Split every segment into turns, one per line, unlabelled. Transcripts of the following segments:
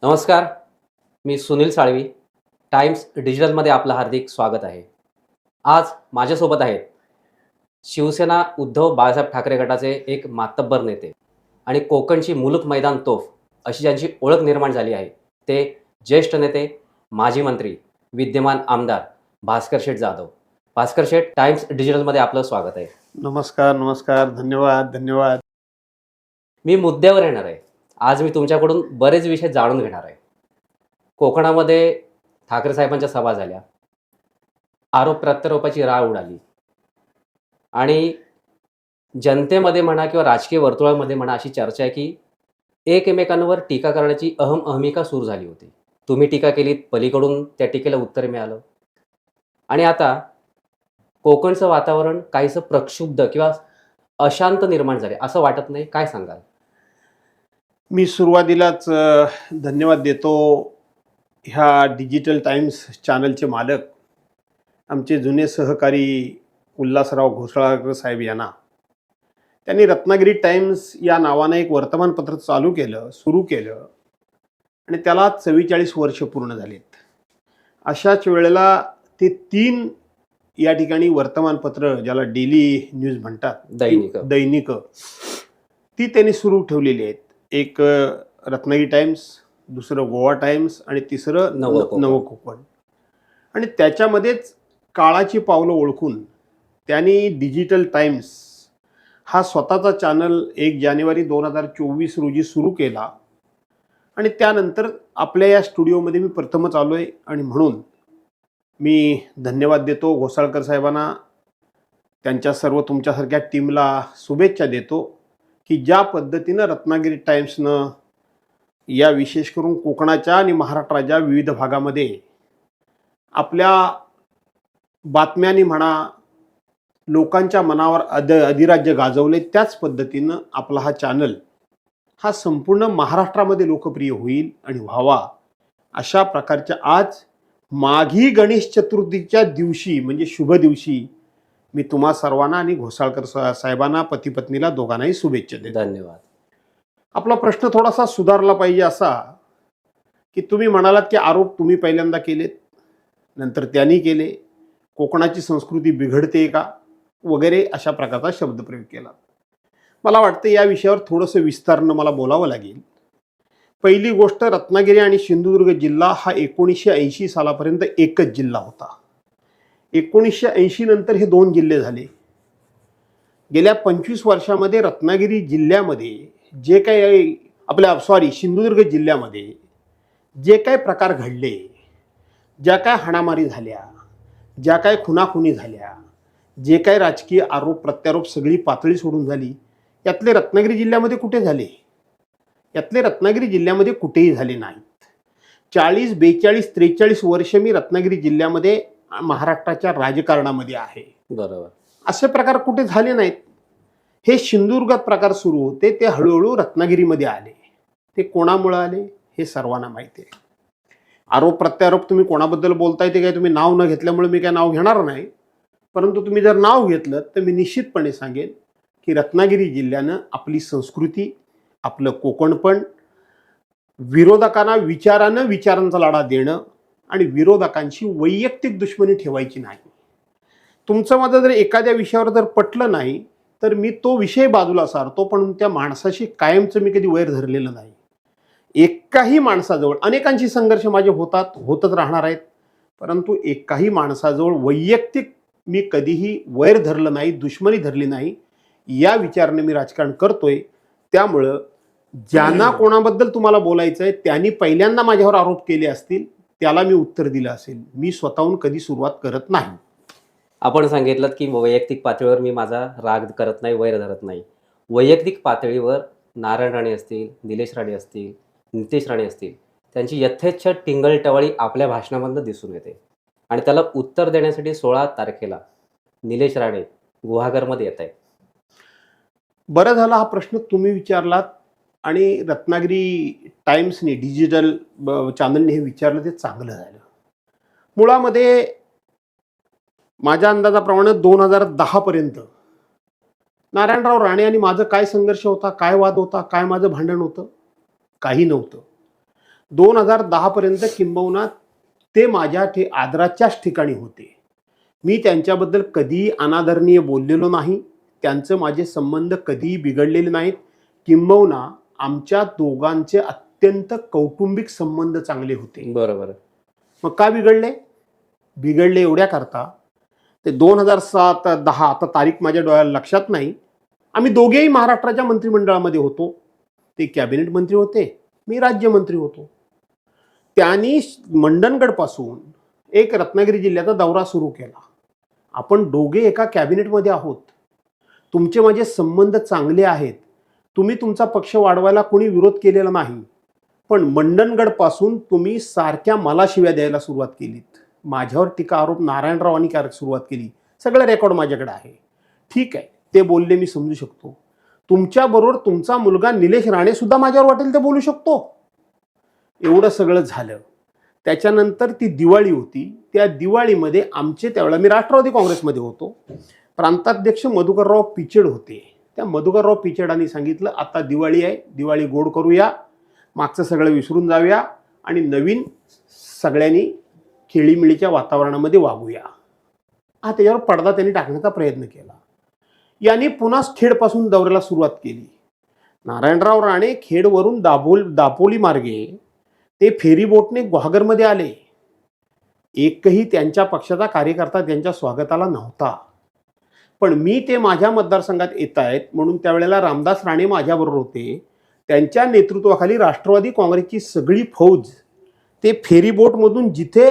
नमस्कार, मी सुनील साळवी. टाइम्स डिजिटलमध्ये आपलं हार्दिक स्वागत आहे. आज माझ्यासोबत आहेत शिवसेना उद्धव बाळासाहेब ठाकरे गटाचे एक मातब्बर नेते आणि कोकणची मुलूक मैदान तोफ अशी ज्यांची ओळख निर्माण झाली आहे, ते ज्येष्ठ नेते, माजी मंत्री, विद्यमान आमदार भास्कर शेठ जाधव. भास्कर शेठ, टाइम्स डिजिटलमध्ये आपलं स्वागत आहे.
नमस्कार, नमस्कार. धन्यवाद, धन्यवाद.
मी मुद्द्यावर येणार आहे. आज मी तुमच्याकडून बरेच विषय जाणून घेणार आहे. कोकणामध्ये ठाकरे साहेबांच्या सभा झाल्या. आरोप प्रत्यारोपाची राळ उडाली आणि जनतेमध्ये म्हणा किंवा राजकीय वर्तुळामध्ये म्हणा अशी चर्चा आहे की एकमेकांवर टीका करण्याची अहमिका सुरू झाली होती. तुम्ही टीका केलीत, पलीकडून त्या टीकेला उत्तर मिळालं आणि आता कोकणचं वातावरण काहीसं प्रक्षुब्ध किंवा अशांत निर्माण झाले असं वाटत नाही? काय सांगाल?
मी सुरुवातीलाच धन्यवाद देतो ह्या डिजिटल टाइम्स चॅनलचे मालक, आमचे जुने सहकारी उल्हासराव घोसाळकर साहेब यांना. त्यांनी रत्नागिरी टाइम्स या नावानं एक वर्तमानपत्र सुरू केलं आणि त्याला 44 वर्ष पूर्ण झालीत. अशाच वेळेला ते 3 या ठिकाणी वर्तमानपत्र, ज्याला डेली न्यूज म्हणतात, दैनिक, ती त्यांनी सुरू ठेवलेली आहेत. एक रत्नागिरी टाइम्स, दुसरं गोवा टाइम्स आणि तिसरं नवकोकण. आणि त्याच्यामध्येच काळाची पावलं ओळखून त्यांनी डिजिटल टाइम्स हा स्वतःचा चॅनल 1 जानेवारी 2024 रोजी सुरू केला. आणि त्यानंतर आपल्या या स्टुडिओमध्ये मी प्रथमच आलो आहे आणि म्हणून मी धन्यवाद देतो घोसाळकर साहेबांना, त्यांच्या सर्व तुमच्यासारख्या टीमला शुभेच्छा देतो की ज्या पद्धतीनं रत्नागिरी टाइम्सनं या विशेष करून कोकणाच्या आणि महाराष्ट्राच्या विविध भागामध्ये आपल्या बातम्यांनी म्हणा लोकांच्या मनावर अधिराज्य गाजवले, त्याच पद्धतीनं आपला हा चॅनल हा संपूर्ण महाराष्ट्रामध्ये लोकप्रिय होईल आणि व्हावा अशा प्रकारच्या आज माघी गणेश चतुर्थीच्या दिवशी, म्हणजे शुभ दिवशी, मी तुम्हा सर्वांना आणि घोसाळकर साहेबांना, पती पत्नीला दोघांनाही शुभेच्छा देतो.
धन्यवाद.
आपला प्रश्न थोडासा सुधारला पाहिजे असा की तुम्ही म्हणालात की आरोप तुम्ही पहिल्यांदा केलेत, नंतर त्यांनी केले, कोकणाची संस्कृती बिघडते का वगैरे अशा प्रकारचा शब्दप्रयोग केला. मला वाटतं या विषयावर थोडंसं विस्तारानं मला बोलावं लागेल. पहिली गोष्ट, रत्नागिरी आणि सिंधुदुर्ग जिल्हा हा 1980 सालापर्यंत एकच जिल्हा होता. 1980 नंतर हे 2 जिल्हे झाले. गेल्या 25 वर्षामध्ये रत्नागिरी जिल्ह्यामध्ये जे काही सिंधुदुर्ग जिल्ह्यामध्ये जे काही प्रकार घडले, ज्या काय हाणामारी झाल्या, ज्या काय खुनाखुनी झाल्या, जे काही राजकीय आरोप प्रत्यारोप सगळी पातळी सोडून झाली, यातले रत्नागिरी जिल्ह्यामध्ये कुठे झाले? यातले रत्नागिरी जिल्ह्यामध्ये कुठेही झाले नाहीत. 40, 42, 43 वर्ष मी रत्नागिरी जिल्ह्यामध्ये महाराष्ट्राच्या राजकारणामध्ये आहे.
बरोबर.
असे प्रकार कुठे झाले नाहीत. हे सिंधुदुर्गात प्रकार सुरू होते, ते हळूहळू रत्नागिरीमध्ये आले. ते कोणामुळे आले हे सर्वांना माहिती आहे. आरोप प्रत्यारोप तुम्ही कोणाबद्दल बोलताय ते काय तुम्ही नाव न घेतल्यामुळे मी काय नाव घेणार नाही, परंतु तुम्ही जर नाव घेतलं तर मी निश्चितपणे सांगेन की रत्नागिरी जिल्ह्यानं आपली संस्कृती, आपलं कोकणपण, विरोधकांना विचारांचा लढा देणं आणि विरोधकांशी वैयक्तिक दुश्मनी ठेवायची नाही. तुमचं माझं जर एखाद्या विषयावर जर पटलं नाही तर मी तो विषय बाजूला सारतो, पण त्या माणसाशी कायमचं मी कधी वैर धरलेलं नाही. एकाही माणसाजवळ, अनेकांशी संघर्ष माझे होतच राहणार आहेत, परंतु एकाही माणसाजवळ वैयक्तिक मी कधीही वैर धरलं नाही, दुश्मनी धरली नाही. या विचाराने मी राजकारण करतोय. त्यामुळं ज्यांना कोणाबद्दल तुम्हाला बोलायचं आहे त्यांनी पहिल्यांदा माझ्यावर आरोप केले असतील, त्याला मी उत्तर दिलं असेल. मी स्वतःहून कधी सुरुवात करत नाही.
आपण सांगितलं की वैयक्तिक पातळीवर मी माझा राग करत नाही, वैर धरत नाही. वैयक्तिक पातळीवर नारायण राणे असतील, निलेश राणे असतील, नितेश राणे असतील, त्यांची यथेच्छ टिंगलटवाळी आपल्या भाषणामधून दिसून येते आणि त्याला उत्तर देण्यासाठी 16 तारखेला निलेश राणे गुहागरमध्ये येत आहेत.
बरं झालं हा प्रश्न तुम्ही विचारलात आणि रत्नागिरी टाइम्सने, डिजिटल चॅनलने हे विचारलं, ते चांगलं झालं. मुळामध्ये माझ्या अंदाजाप्रमाणे 2010 पर्यंत नारायणराव राणे आणि माझं काय संघर्ष होता, काय वाद होता, काय माझं भांडण होतं? काही नव्हतं. 2010 पर्यंत किंबहुना ते माझ्या आदराच्याच ठिकाणी होते. मी त्यांच्याबद्दल कधीही अनादरणीय बोललेलो नाही. त्यांचे माझे संबंध कधीही बिघडलेले नाहीत. किंबहुना आमच्या दोघांचे अत्यंत कौटुंबिक संबंध चांगले होते.
बरोबर.
मग का बिघडले? बिघडले एवढ्या करता ते 2007-10 आता तारीख माझ्या डोळ्याला लक्षात नाही. आम्ही दोघेही महाराष्ट्राच्या मंत्रिमंडळामध्ये होतो. ते कॅबिनेट मंत्री होते, मी राज्यमंत्री होतो. त्यांनी मंडणगडपासून एक रत्नागिरी जिल्ह्याचा दौरा सुरू केला. आपण दोघे एका कॅबिनेटमध्ये आहोत. तुमचे माझे संबंध चांगले आहेत. तुम्ही तुमचा पक्ष वाढवायला कोणी विरोध केलेला नाही. पण मंडणगडपासून तुम्ही सारख्या मला शिव्या द्यायला सुरुवात केलीत. माझ्यावर टीका आरोप नारायणरावांनी सुरुवात केली. सगळं रेकॉर्ड माझ्याकडे आहे. ठीक आहे, ते बोलले मी समजू शकतो. तुमच्याबरोबर तुमचा मुलगा निलेश राणे सुद्धा माझ्यावर वाटेल ते बोलू शकतो. एवढं सगळं झालं. त्याच्यानंतर ती दिवाळी होती. त्या दिवाळीमध्ये आमचे त्यावेळेला मी राष्ट्रवादी काँग्रेसमध्ये होतो. प्रांताध्यक्ष मधुकरराव पिचड होते. त्या मधुकरराव पिचडांनी सांगितलं, आता दिवाळी आहे, दिवाळी गोड करूया, मागचं सगळं विसरून जाऊया आणि नवीन सगळ्यांनी खेळीमेळीच्या वातावरणामध्ये वागूया. त्याच्यावर पडदा त्यांनी टाकण्याचा प्रयत्न केला. यांनी पुन्हा खेडपासून दौऱ्याला सुरुवात केली. नारायणराव राणे खेडवरून दापोली मार्गे ते फेरीबोटने ग्वागरमध्ये आले. एकही त्यांच्या पक्षाचा कार्यकर्ता त्यांच्या स्वागताला नव्हता. पण मी ते माझ्या मतदारसंघात येत आहेत म्हणून त्यावेळेला रामदास राणे माझ्याबरोबर होते. त्यांच्या नेतृत्वाखाली राष्ट्रवादी काँग्रेसची सगळी फौज ते फेरीबोटमधून जिथे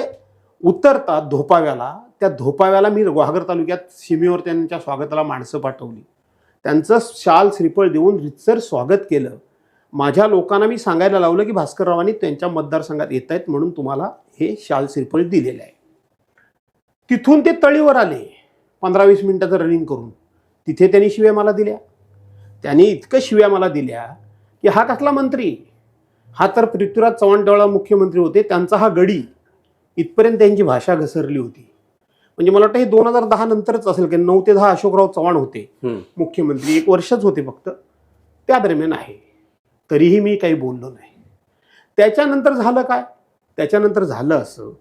उतरतात धोपाव्याला, त्या धोपाव्याला मी ग्वागर तालुक्यात सीमेवर त्यांच्या स्वागताला माणसं पाठवली. त्यांचं शाल श्रीफळ देऊन रितसर स्वागत केलं. माझ्या लोकांना मी सांगायला लावलं की भास्कररावांनी त्यांच्या मतदारसंघात येत आहेत म्हणून तुम्हाला हे शाल श्रीफळ दिलेलं आहे. तिथून ते तळीवर आले 15-20 मिनिटाचं रनिंग करून. तिथे त्यांनी शिव्या मला दिल्या. त्यांनी इतकं शिव्या मला दिल्या की हा कसला मंत्री, हा तर पृथ्वीराज चव्हाण त्यावेळेला मुख्यमंत्री होते, त्यांचा हा गडी, इथपर्यंत त्यांची भाषा घसरली होती. म्हणजे मला वाटतं हे 2010 नंतरच असेल की 9 ते 10 अशोकराव चव्हाण होते मुख्यमंत्री. 1 वर्षच होते फक्त त्या दरम्यान आहे. तरीही मी काही बोललो नाही. त्याच्यानंतर झालं काय? त्याच्यानंतर झालं असं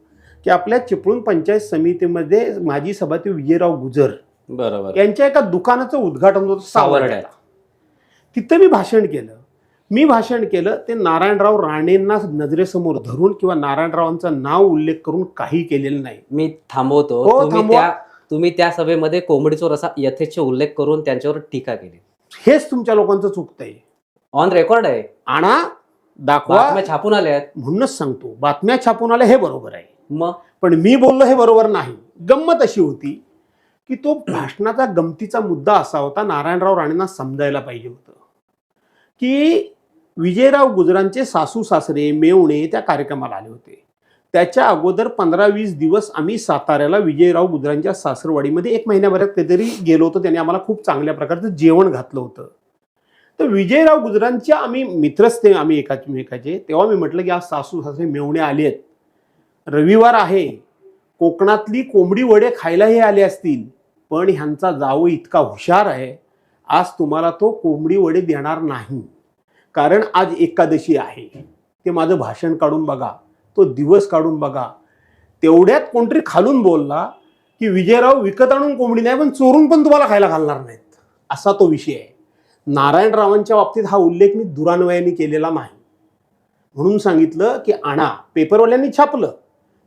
की आपल्या चिपळूण पंचायत समितीमध्ये माजी सभापती विजयराव गुजर
बरोबर
यांच्या एका दुकानाचं उद्घाटन होतं सावर्ड्याला. तिथं मी भाषण केलं. ते नारायणराव राणेंना नजरेसमोर धरून किंवा नारायणरावांचं नाव उल्लेख करून काही केलेलं नाही.
मी थांबवतो. तुम्ही त्या सभेमध्ये कोंबडी चोर असा यथेच्छ उल्लेख करून त्यांच्यावर टीका केली.
हेच तुमच्या लोकांचं चुकतंय.
ऑन रेकॉर्ड आहे.
आणा, दाखवा.
बातम्या छापून आल्या आहेत.
म्हणूनच सांगतो, बातम्या छापून आल्या हे बरोबर आहे.
मग
पण मी बोललो हे बरोबर नाही. गंमत अशी होती की तो भाषणाचा गमतीचा मुद्दा असा होता, नारायणराव राणेंना समजायला पाहिजे होतं की विजयराव गुजरांचे सासू सासरे मेवणे त्या कार्यक्रमाला आले होते. त्याच्या अगोदर 15-20 दिवस आम्ही साताऱ्याला विजयराव गुजरांच्या सासरवाडीमध्ये 1 महिन्याभरात काहीतरी गेलो होतो. त्यांनी आम्हाला खूप चांगल्या प्रकारचं जेवण घातलं होतं. तर विजयराव गुजरांच्या आम्ही मित्रच ते आम्ही एकाचे. तेव्हा मी म्हटलं की आज सासू सासरे मेवणे आले आहेत, रविवार आहे, कोकणातली कोंबडी वडे खायला हे आले असतील, पण ह्यांचा जावं इतका हुशार आहे, आज तुम्हाला तो कोंबडी वडे देणार नाही, कारण आज एकादशी आहे. ते माझं भाषण काढून बघा, तो दिवस काढून बघा. तेवढ्यात कोणतरी खालून बोलला की विजयराव विकत आणून कोंबडी नाही पण चोरून पण तुम्हाला खायला घालणार नाहीत, असा तो विषय आहे. नारायणरावांच्या बाबतीत हा उल्लेख मी दुरान्वयाने केलेला नाही. म्हणून सांगितलं की आणा, पेपरवाल्यांनी छापलं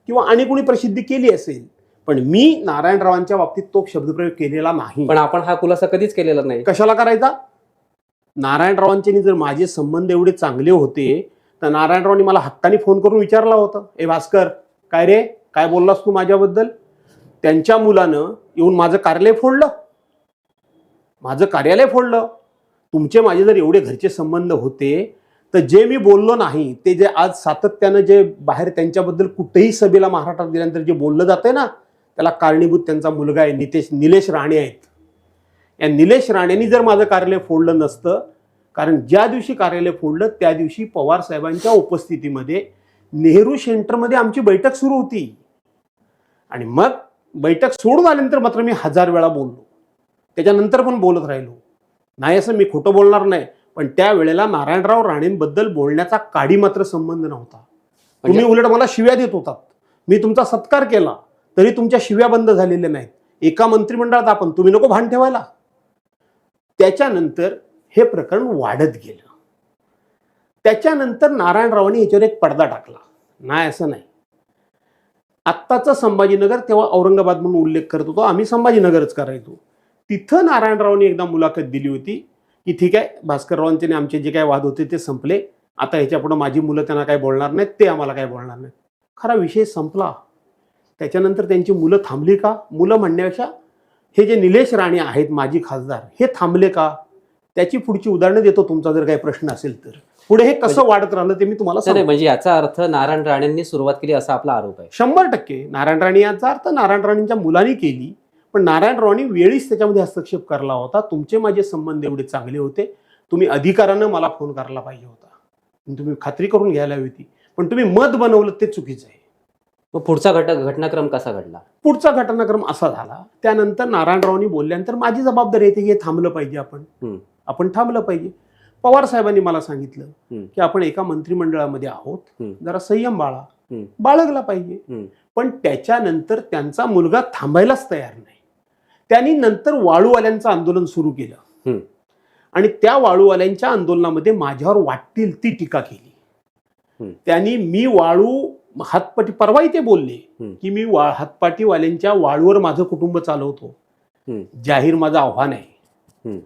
किंवा आणि कोणी प्रसिद्धी केली असेल, पण मी नारायणरावांच्या बाबतीत तो शब्दप्रयोग केलेला नाही.
पण आपण हा खुलासा कधीच केलेला नाही.
कशाला करायचा? नारायणरावांचे जर माझे संबंध एवढे चांगले होते तर नारायणरावांनी मला हक्काने फोन करून विचारला होतं, ए भास्कर, काय रे, काय बोललास तू माझ्याबद्दल? त्यांच्या मुलानं येऊन माझं कार्यालय फोडलं. तुमचे माझे जर एवढे घरचे संबंध होते तर जे मी बोललो नाही ते जे आज सातत्यानं जे बाहेर त्यांच्याबद्दल कुठेही सभेला महाराष्ट्रात गेल्यानंतर जे बोललं जातंय ना, त्याला कारणीभूत त्यांचा मुलगा आहे निलेश राणे आहेत. या निलेश राणेंनी जर माझं कार्यालय फोडलं नसतं, कारण ज्या दिवशी कार्यालय फोडलं त्या दिवशी पवार साहेबांच्या उपस्थितीमध्ये नेहरू सेंटरमध्ये आमची बैठक सुरू होती. आणि मग बैठक सोडून आल्यानंतर मात्र मी 1000 वेळा बोललो. त्याच्यानंतर पण बोलत राहिलो. नाही असं मी खोटं बोलणार नाही, पण त्यावेळेला नारायणराव राणेंबद्दल बोलण्याचा काडी मात्र संबंध नव्हता. तुम्ही उलट मला शिव्या देत होतात. मी तुमचा सत्कार केला तरी तुमच्या शिव्या बंद झालेल्या नाहीत. एका मंत्रिमंडळात आपण, तुम्ही नको भान ठेवायला. त्याच्यानंतर हे प्रकरण वाढत गेलं. त्याच्यानंतर नारायणरावांनी याच्यावर एक पडदा टाकला. नाही असं नाही. आत्ताचं संभाजीनगर, तेव्हा औरंगाबाद म्हणून उल्लेख करत होतो, आम्ही संभाजीनगरच करायचो. तिथं नारायणरावांनी एकदा मुलाखत दिली होती की ठीक आहे, भास्कररावांचे आणि आमचे जे काही वाद होते ते संपले, आता ह्याच्या पुढे माझी मुलं त्यांना काय बोलणार नाहीत, ते आम्हाला काय बोलणार नाहीत. खरा विषय संपला. त्याच्यानंतर त्यांची मुलं थांबली का? मुलं म्हणण्यापेक्षा हे जे निलेश राणे आहेत माजी खासदार, हे थांबले का? त्याची पुढची उदाहरणं देतो तुमचा जर काही प्रश्न असेल तर. पुढे हे कसं वाढत राहिलं ते मी तुम्हाला
नाही, म्हणजे याचा अर्थ नारायण राणेंनी सुरुवात केली असा आपला आरोप आहे.
100% नारायण राणे याचा अर्थ नारायण राणेंच्या मुलांनी केली, पण नारायण रावांनी वेळीच त्याच्यामध्ये हस्तक्षेप करला होता. तुमचे माझे संबंध एवढे चांगले होते, तुम्ही अधिकारानं मला फोन करायला पाहिजे होता, तुम्ही खात्री करून घ्यायला हवी होती, पण तुम्ही मत बनवलं ते चुकीचं आहे.
मग पुढचा घटनाक्रम कसा घडला?
पुढचा घटनाक्रम असा झाला, त्यानंतर नारायणरावांनी बोलल्यानंतर माझी जबाबदारी येते की हे थांबलं पाहिजे, आपण थांबलं पाहिजे. पवार साहेबांनी मला सांगितलं की आपण एका मंत्रिमंडळामध्ये आहोत, जरा संयम बाळगला पाहिजे. पण त्याच्यानंतर त्यांचा मुलगा थांबायलाच तयार नाही. त्यांनी नंतर वाळूवाल्यांचं आंदोलन सुरू केलं आणि त्या वाळूवाल्यांच्या आंदोलनामध्ये माझ्यावर वाटतील ती टीका केली. त्यांनी मी वाळू हातपाटी, परवाही ते बोलले की मी हातपाटीवाल्यांच्या वाळूवर माझं कुटुंब चालवतो, जाहीर माझं आव्हान आहे.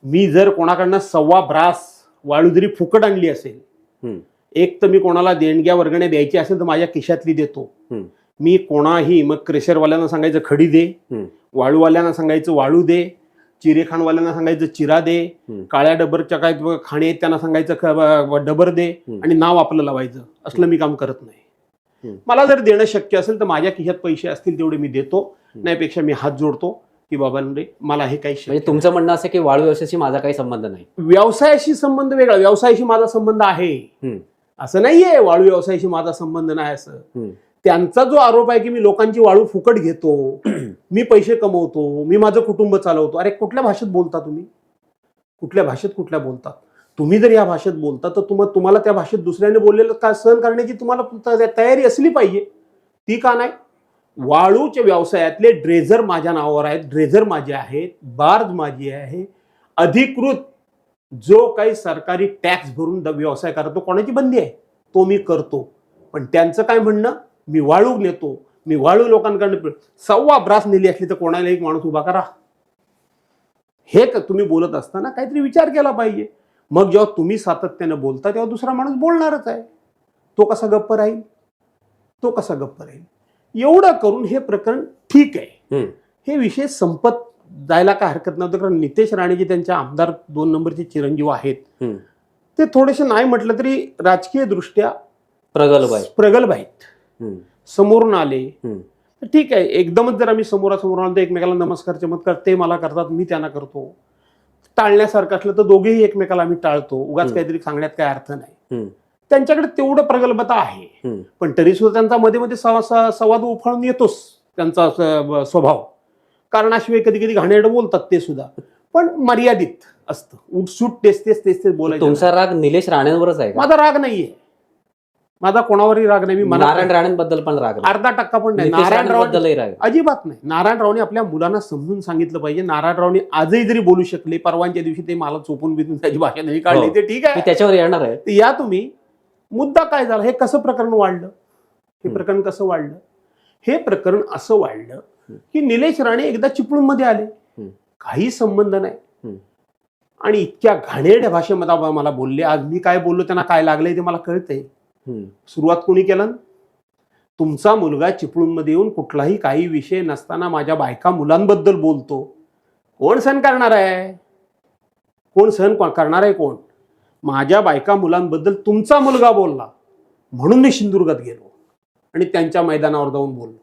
मी जर कोणाकडनं 1.25 ब्रास वाळू जरी फुकट आणली असेल, एक तर मी कोणाला देणग्या वर्गण्या द्यायची असेल तर माझ्या खिशातली देतो. मी कोणाही, मग क्रेशरवाल्यांना सांगायचं खडी दे, वाळूवाल्यांना सांगायचं वाळू दे, चिरेखानवाल्यांना सांगायचं चिरा दे, काळ्या डबरच्या काय खाणे आहेत त्यांना सांगायचं डबर दे आणि नाव आपलं लावायचं. असलं मी काम करत नाही. मला जर देणं शक्य असेल तर माझ्या खिशात पैसे असतील तेवढे मी देतो, नाहीपेक्षा मी हात जोडतो की बाबा मला हे काही.
म्हणजे तुमचं म्हणणं असं की वाळू व्यवसायाशी माझा काही संबंध नाही?
व्यवसायाशी संबंध वेगळा, व्यवसायाशी माझा संबंध आहे असं नाहीये. वाळू व्यवसायाशी माझा संबंध नाही असं. त्यांचा जो आरोप आहे की मी लोकांची वाळू फुकट घेतो, मी पैसे कमवतो, मी माझं कुटुंब चालवतो. अरे कुठल्या भाषेत बोलता तुम्ही? कुठल्या बोलतात तुम्ही? जर या भाषेत बोलता तर तुम्हाला त्या भाषेत दुसऱ्याने बोललेलं का सहन करण्याची तुम्हाला तयारी असली पाहिजे. ती का नाही? वाळूच्या व्यवसायातले ड्रेझर माझ्या नावावर आहेत, ड्रेझर माझे आहेत, बार्ज माझी आहे. अधिकृत जो काही सरकारी टॅक्स भरून व्यवसाय करतो, कोणाची बंदी आहे, तो मी करतो. पण त्यांचं काय म्हणणं, मी वाळू नेतो, मी वाळू लोकांकडे 1.25 ब्रास नेली असली तर कोणाला एक माणूस उभा करा. हे तुम्ही बोलत असताना काहीतरी विचार केला पाहिजे. मग जेव्हा तुम्ही सातत्यानं बोलता तेव्हा दुसरा माणूस बोलणारच आहे. तो कसा गप्प राहील? एवढं करून हे प्रकरण ठीक आहे, हे विषय संपत जायला काय हरकत नव्हतं. कारण नितेश राणे जे त्यांचे आमदार 2 नंबरचे चिरंजीव आहेत, ते थोडेसे नाही म्हटलं तरी राजकीय दृष्ट्या प्रगल्भ आहेत. समोरून आले ठीक आहे. एकदमच जर आम्ही समोरासमोर आलो तर एकमेकाला नमस्कार चमत्कार ते मला करतात, मी त्यांना करतो. टाळण्यासारखं असलं तर दोघेही एकमेकाला आम्ही टाळतो. उगाच काहीतरी सांगण्यात काय अर्थ नाही. त्यांच्याकडे तेवढं प्रगल्भता आहे, पण तरी सुद्धा त्यांचा मध्ये मध्ये संवाद उफाळून येतोच त्यांचा स्वभाव. कारणाशिवाय कधी कधी घाणेरडं बोलतात ते सुद्धा, पण मर्यादित असतं. उठसूट तेच बोलायचं.
तुमचा राग निलेश राणेंवरच आहे?
माझा राग नाहीये, माझा कोणावरही राग नाही. मी
नारायण राणेंबद्दल पण राग
0.5% पण नाही.
नारायणरावांबद्दलही राग
अजिबात नाही. नारायणरावांनी आपल्या मुलांना समजून सांगितलं पाहिजे. नारायणरावांनी आजही जरी बोलू शकले, परवानच्या दिवशी ते मला चोपून बितून त्याची भाषा नाही काढली, ते ठीक आहे,
त्याच्यावर येणार आहे.
या तुम्ही. मुद्दा काय झाला, हे कसं प्रकरण वाढलं? हे प्रकरण असं वाढलं की निलेश राणे एकदा चिपळूणमध्ये आले, काही संबंध नाही, आणि इतक्या घाणेरड्या भाषेमध्ये मला बोलले. आज मी काय बोललो, त्यांना काय लागलंय ते मला कळतंय. सुरुवात कोणी केलं? तुमचा मुलगा चिपळूणमध्ये येऊन कुठलाही काही विषय नसताना माझ्या बायका मुलांबद्दल बोलतो. कोण सहन करणार आहे? कोण? माझ्या बायका मुलांबद्दल तुमचा मुलगा बोलला म्हणून मी सिंधुदुर्गात गेलो आणि त्यांच्या मैदानावर जाऊन बोललो.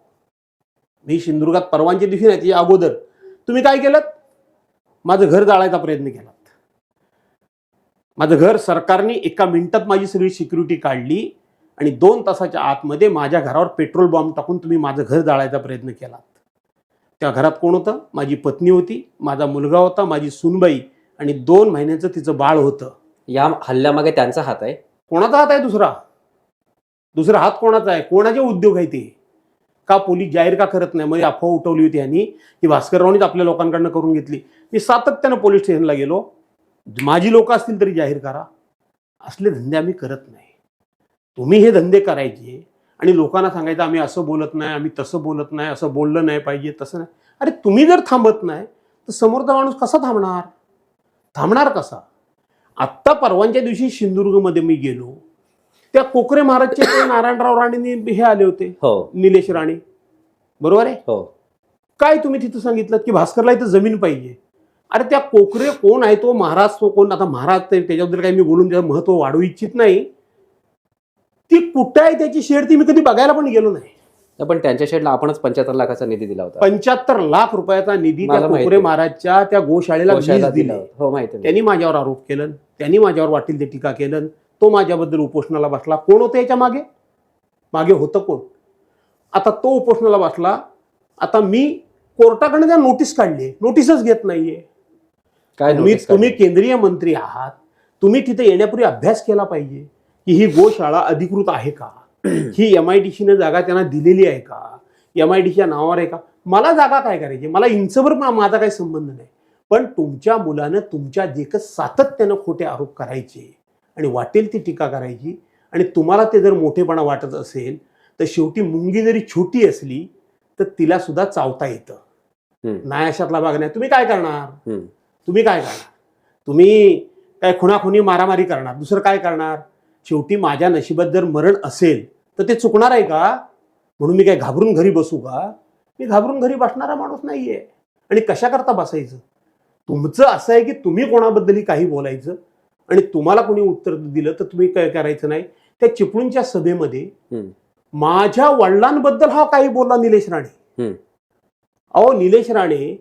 मी सिंधुदुर्गात परवानच्या दिवशी नाही, त्याच्या अगोदर तुम्ही काय केलं? माझं घर जाळायचा प्रयत्न केला. माझं घर सरकारने एका मिनिटात माझी सगळी सिक्युरिटी काढली आणि 2 तासाच्या आतमध्ये माझ्या घरावर पेट्रोल बॉम्ब टाकून तुम्ही माझं घर जाळायचा प्रयत्न केला. त्या घरात कोण होतं? माझी पत्नी होती, माझा मुलगा होता, माझी सूनबाई आणि 2 महिन्याचं तिचं बाळ होतं.
या हल्ल्यामागे त्यांचा हात आहे?
कोणाचा हात आहे दुसरा? दुसरा हात कोणाचा आहे? कोणाचे उद्योग आहे ते? का पोलीस जाहीर का करत नाही? म्हणजे अफवा उठवली होती यांनी की भास्कररावनीच आपल्या लोकांकडनं करून घेतली. मी सातत्यानं पोलीस स्टेशनला गेलो, माझी लोक असतील तरी जाहीर करा. असले धंदे आम्ही करत नाही. तुम्ही हे धंदे करायचे आणि लोकांना सांगायचं आम्ही असं बोलत नाही, आम्ही तसं बोलत नाही, असं बोललं नाही पाहिजे, तसं नाही. अरे तुम्ही जर थांबत नाही तर समोरचा माणूस कसा थांबणार? थांबणार कसा? आत्ता परवांच्या दिवशी सिंधुदुर्गमध्ये मी गेलो, त्या कोकरे महाराजचे ते नारायणराव राणेंनी हे आले होते,
हो
निलेश राणे, बरोबर आहे.
हो
काय तुम्ही तिथं सांगितलं की भास्करला इथं जमीन पाहिजे? अरे त्या कोकरे कोण आहे तो महाराज, तो कोण? आता महाराज त्याच्याबद्दल काही मी बोलून त्याचं महत्व वाढवू इच्छित नाही. ती कुठं आहे त्याची शेड ती मी कधी बघायला पण गेलो नाही.
पण त्यांच्या शेडला आपणच 75 लाखाचा निधी दिला होता.
75 लाख रुपयाचा निधी त्या
मला माहिती
कोकरे
आहे.
महाराजच्या त्या गोशाळेला
गोशाळेला
वीज
दिला
दिले.
होता. हो माहिती आहे.
त्यांनी माझ्यावर आरोप केलं, त्यांनी माझ्यावर वाटेल ते टीका केलं, तो माझ्याबद्दल उपोषणाला बसला. कोण होतं याच्या मागे? मागे होतं कोण? आता तो उपोषणाला बसला. आता मी कोर्टाकडे त्या नोटीस काढली, नोटीसच घेत नाहीये.
काय notice
तुम्ही
काढली?
केंद्रीय मंत्री आहात, तुम्ही तिथे येण्यापूर्वी अभ्यास केला पाहिजे की ही गोशाळा अधिकृत आहे का, ही MIDC जागा त्यांना दिलेली आहे का, MIDCच्या नावावर आहे का. मला जागा काय करायची? मला इंचभर माझा काही संबंध नाही. पण तुमच्या मुलानं तुमच्या देखत सातत्यानं खोटे आरोप करायचे आणि वाटेल ती टीका करायची, आणि तुम्हाला ते जर मोठेपणा वाटत असेल तर शेवटी मुंगी जरी छोटी असली तर तिला सुद्धा चावता येतं. नाही अशातला भाग नाही. तुम्ही काय करणार? तुम्ही काय करणार? तुम्ही काय खुणाखुणी मारामारी करणार, दुसरं काय करणार? शेवटी माझ्या नशिबात जर मरण असेल तर ते चुकणार आहे का? म्हणून मी काय घाबरून घरी बसू का? मी घाबरून घरी बसणारा माणूस नाहीये. आणि कशा करता बसायचं? तुमचं असं आहे की तुम्ही कोणाबद्दलही काही बोलायचं आणि तुम्हाला कोणी उत्तर दिलं तर तुम्ही काय करायचं नाही. त्या चिपळूणच्या सभेमध्ये माझ्या वडिलांबद्दल हा काही बोलला निलेश राणे. अहो निलेश राणे,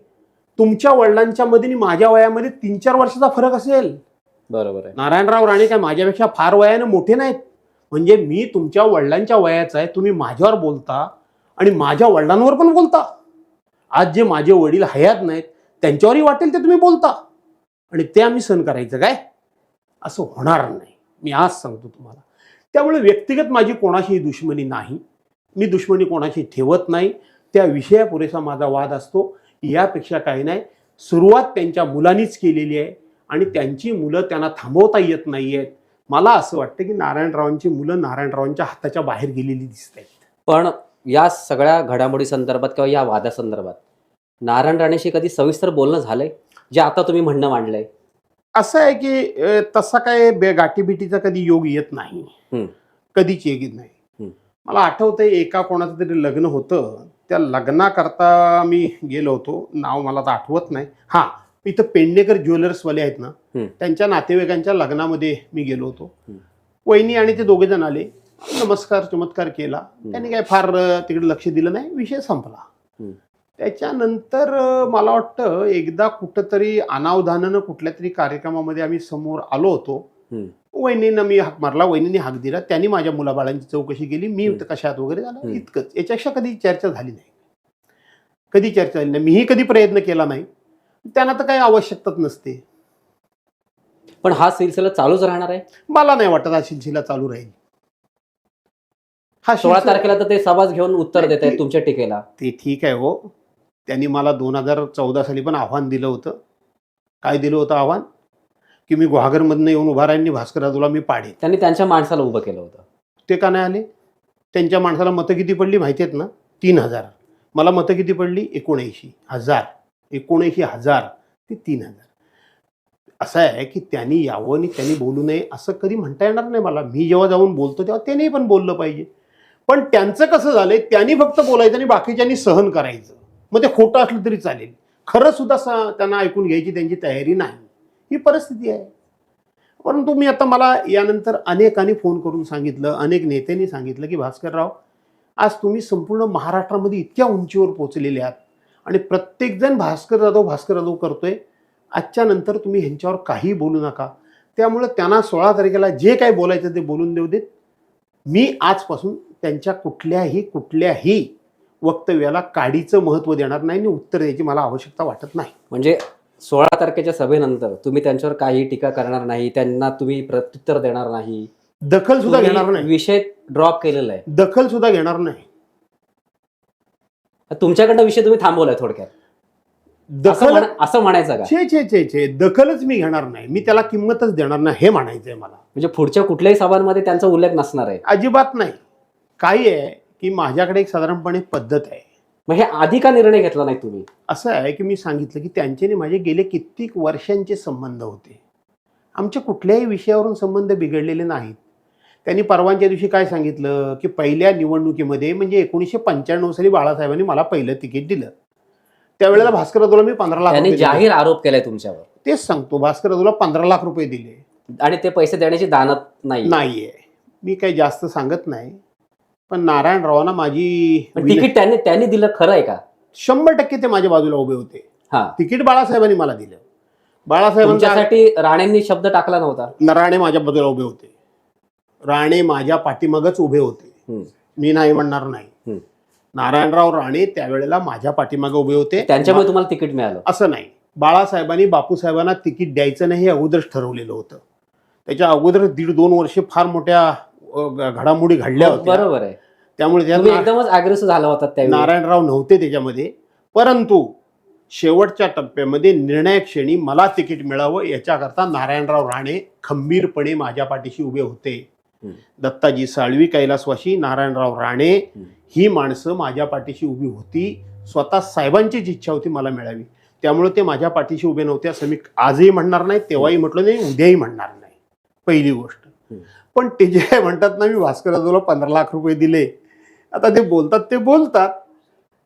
तुमच्या वडिलांच्या मध्ये आणि माझ्या वयामध्ये 3-4 वर्षाचा फरक असेल.
बरोबर आहे.
नारायणराव राणे काय माझ्यापेक्षा फार वयाने मोठे नाहीत. म्हणजे मी तुमच्या वडिलांच्या वयाचा आहे, तुम्ही माझ्यावर बोलता आणि माझ्या वडिलांवर पण बोलता. आज जे माझे वडील हयात नाहीत त्यांच्यावरही वाटेल ते तुम्ही बोलता, आणि ते आम्ही सहन करायचं काय? असं होणार नाही, मी आज सांगतो तुम्हाला. त्यामुळे व्यक्तिगत माझी कोणाशीही दुश्मनी नाही, मी दुश्मनी कोणाशी ठेवत नाही. त्या विषया पुरेसा माझा वाद असतो, यापेक्षा काही नाही. सुरुवात त्यांच्या मुलांनीच केलेली आहे आणि त्यांची मुलं त्यांना थांबवता येत नाहीयेत. मला असं वाटतं की नारायणरावांची मुलं नारायणरावांच्या हाताच्या बाहेर गेलेली दिसत आहेत.
पण या सगळ्या घडामोडी संदर्भात किंवा या वादासंदर्भात नारायण राणेशी कधी सविस्तर बोलणं झालंय, जे आता तुम्ही म्हणणं मांडलंय?
असं आहे की तसा काय गाठीबिटीचा कधी योग येत नाही, कधीच येत नाही. मला आठवतंय एका कोणाचं तरी लग्न होतं, त्या लग्नाकरता मी गेलो होतो, नाव मला तर आठवत नाही. हां, इथं पेडणेकर ज्वेलर्सवाले आहेत ना, त्यांच्या नातेवाईकांच्या लग्नामध्ये मी गेलो होतो. वहिनी आणि ते दोघे जण आले, नमस्कार चमत्कार केला. त्यांनी काय फार तिकडे लक्ष दिलं नाही, विषय संपला. त्याच्यानंतर मला वाटतं एकदा कुठंतरी अनावधानानं कुठल्या तरी कार्यक्रमामध्ये आम्ही समोर आलो होतो. वहिनींना मी हाक मारला, वहिनींनी हाक दिला, त्यांनी माझ्या मुलाबाळांची चौकशी केली, मी कशात वगैरे झालं, इतकंच. याच्यापेक्षा कधी चर्चा झाली नाही, कधी चर्चा झाली नाही. मीही कधी प्रयत्न केला नाही, त्यांना तर काही आवश्यकताच नसते.
पण हा सिलसिला चालूच राहणार आहे?
मला नाही वाटत हा सिलसिला चालू राहील. हा
16 तारखेला तर ते सभाच घेऊन उत्तर देत आहेत तुमच्या टीकेला.
ते ठीक आहे हो. त्यांनी मला 2014 साली पण आव्हान दिलं होतं. काय दिलं होतं आव्हान? की मी गुहागरमधनं येऊन उभा राहीन, भास्कर जाधवला मी पाडेन.
त्यांनी त्यांच्या माणसाला उभं केलं होतं.
ते का नाही आले? त्यांच्या माणसाला मतं किती पडली माहिती आहेत ना? 3,000. मला मतं किती पडली? 79,000. 79,000 ते 3,000. असं आहे की त्यांनी यावं आणि त्यांनी बोलू नये असं कधी म्हणता येणार नाही मला. मी जेव्हा जाऊन बोलतो तेव्हा त्यांनी पण बोललं पाहिजे. पण त्यांचं कसं झालंय, त्यांनी फक्त बोलायचं आणि बाकीच्यांनी सहन करायचं. मग ते खोटं असलं तरी चालेल, खरं सुद्धा त्यांना ऐकून घ्यायची त्यांची तयारी नाही. ही परिस्थिती आहे. परंतु मी आता मला यानंतर अनेकांनी फोन करून सांगितलं, अनेक नेत्यांनी सांगितलं की भास्करराव, आज तुम्ही संपूर्ण महाराष्ट्रामध्ये इतक्या उंचीवर पोहोचलेले आहात आणि प्रत्येकजण भास्कर जाधव करतोय. आजच्या नंतर तुम्ही ह्यांच्यावर काही बोलू नका. त्यामुळे त्यांना 16 तारखेला जे काही बोलायचं ते बोलून देऊ देत. मी आजपासून त्यांच्या कुठल्याही वक्तव्याला काडीचं महत्त्व देणार नाही आणि उत्तर द्यायची मला आवश्यकता वाटत नाही.
म्हणजे 16 तारखेच्या सभेनंतर तुम्ही त्यांच्यावर काही टीका करणार नाही, त्यांना तुम्ही प्रत्युत्तर देणार नाही?
दखल सुद्धा घेणार
तुम्ही
नाही.
विषय ड्रॉप केलेला आहे.
दखल सुद्धा घेणार नाही.
तुमच्याकडनं विषय तुम्ही थांबवलाय थोडक्यात,
दखल
असं म्हणायचं का?
छे दखलच मी घेणार नाही. मी त्याला किंमतच देणार नाही हे म्हणायचंय मला.
म्हणजे पुढच्या कुठल्याही सभांमध्ये त्यांचा उल्लेख नसणार आहे?
अजिबात नाही. काय आहे की माझ्याकडे एक साधारणपणे पद्धत आहे.
मग हे आधी का निर्णय घेतला नाही तुम्ही?
असं आहे की मी सांगितलं की त्यांचे माझे गेले कित्येक वर्षांचे संबंध होते. आमचे कुठल्याही विषयावरून संबंध बिघडलेले नाहीत. त्यांनी परवाच्या दिवशी काय सांगितलं की पहिल्या निवडणुकीमध्ये म्हणजे 1995 साली बाळासाहेबांनी मला पहिलं तिकीट दिलं. त्यावेळेला भास्कर जाधवला मी 15 लाख
त्यांनी
रुपये दिले.
जाहीर आरोप केलाय तुमच्यावर
तेच सांगतो, भास्कर जाधवला 15 लाख रुपये दिले.
आणि ते पैसे देण्याची दानत
नाहीये. मी काही जास्त सांगत नाही. पण नारायणरावांना माझी
तिकीट त्यांनी दिलं खरं आहे का?
100% ते माझ्या बाजूला उभे होते.
हा,
तिकीट बाळासाहेबांनी मला दिलं. बाळासाहेबांचा
तुमच्यासाठी राणेंनी शब्द टाकला नव्हता?
राणे माझ्या बाजूला उभे होते. राणे माझ्या पाठीमागच उभे होते.
हम्म.
मी नाही म्हणणार नाही.
हम्म.
नारायणराव राणे त्यावेळेला माझ्या पाठीमागे उभे होते.
त्यांच्यामुळे तुम्हाला तिकीट मिळालं?
असं नाही. बाळासाहेबांनी बापूसाहेबांना तिकीट द्यायचं नाही हे अगोदरच ठरवलेलं होतं. त्याच्या अगोदर 1.5-2 वर्षे फार मोठ्या घडामोडी घडल्या होत्या.
बरोबर आहे.
त्यामुळे
तुम्ही एकदमच अग्रेसिव्ह झाला होता त्यावेळी.
नारायणराव नव्हते त्याच्यामध्ये. परंतु शेवटच्या टप्प्यामध्ये निर्णायक क्षणी मला तिकीट मिळावं याच्याकरता नारायणराव राणे खंबीरपणे माझ्या पाठीशी उभे होते. दत्ताजी साळवी, कैलासवासी, नारायणराव राणे ही माणसं माझ्या पाठीशी उभी होती. स्वतः साहेबांचीच इच्छा होती मला मिळावी. त्यामुळे ते माझ्या पाठीशी उभे नव्हते असं मी आजही म्हणणार नाही, तेव्हाही म्हटलं नाही, उद्याही म्हणणार नाही. पहिली गोष्ट. पण ते जे म्हणतात ना, मी भास्कर जाधवला 15 लाख रुपये दिले, आता ते बोलतात.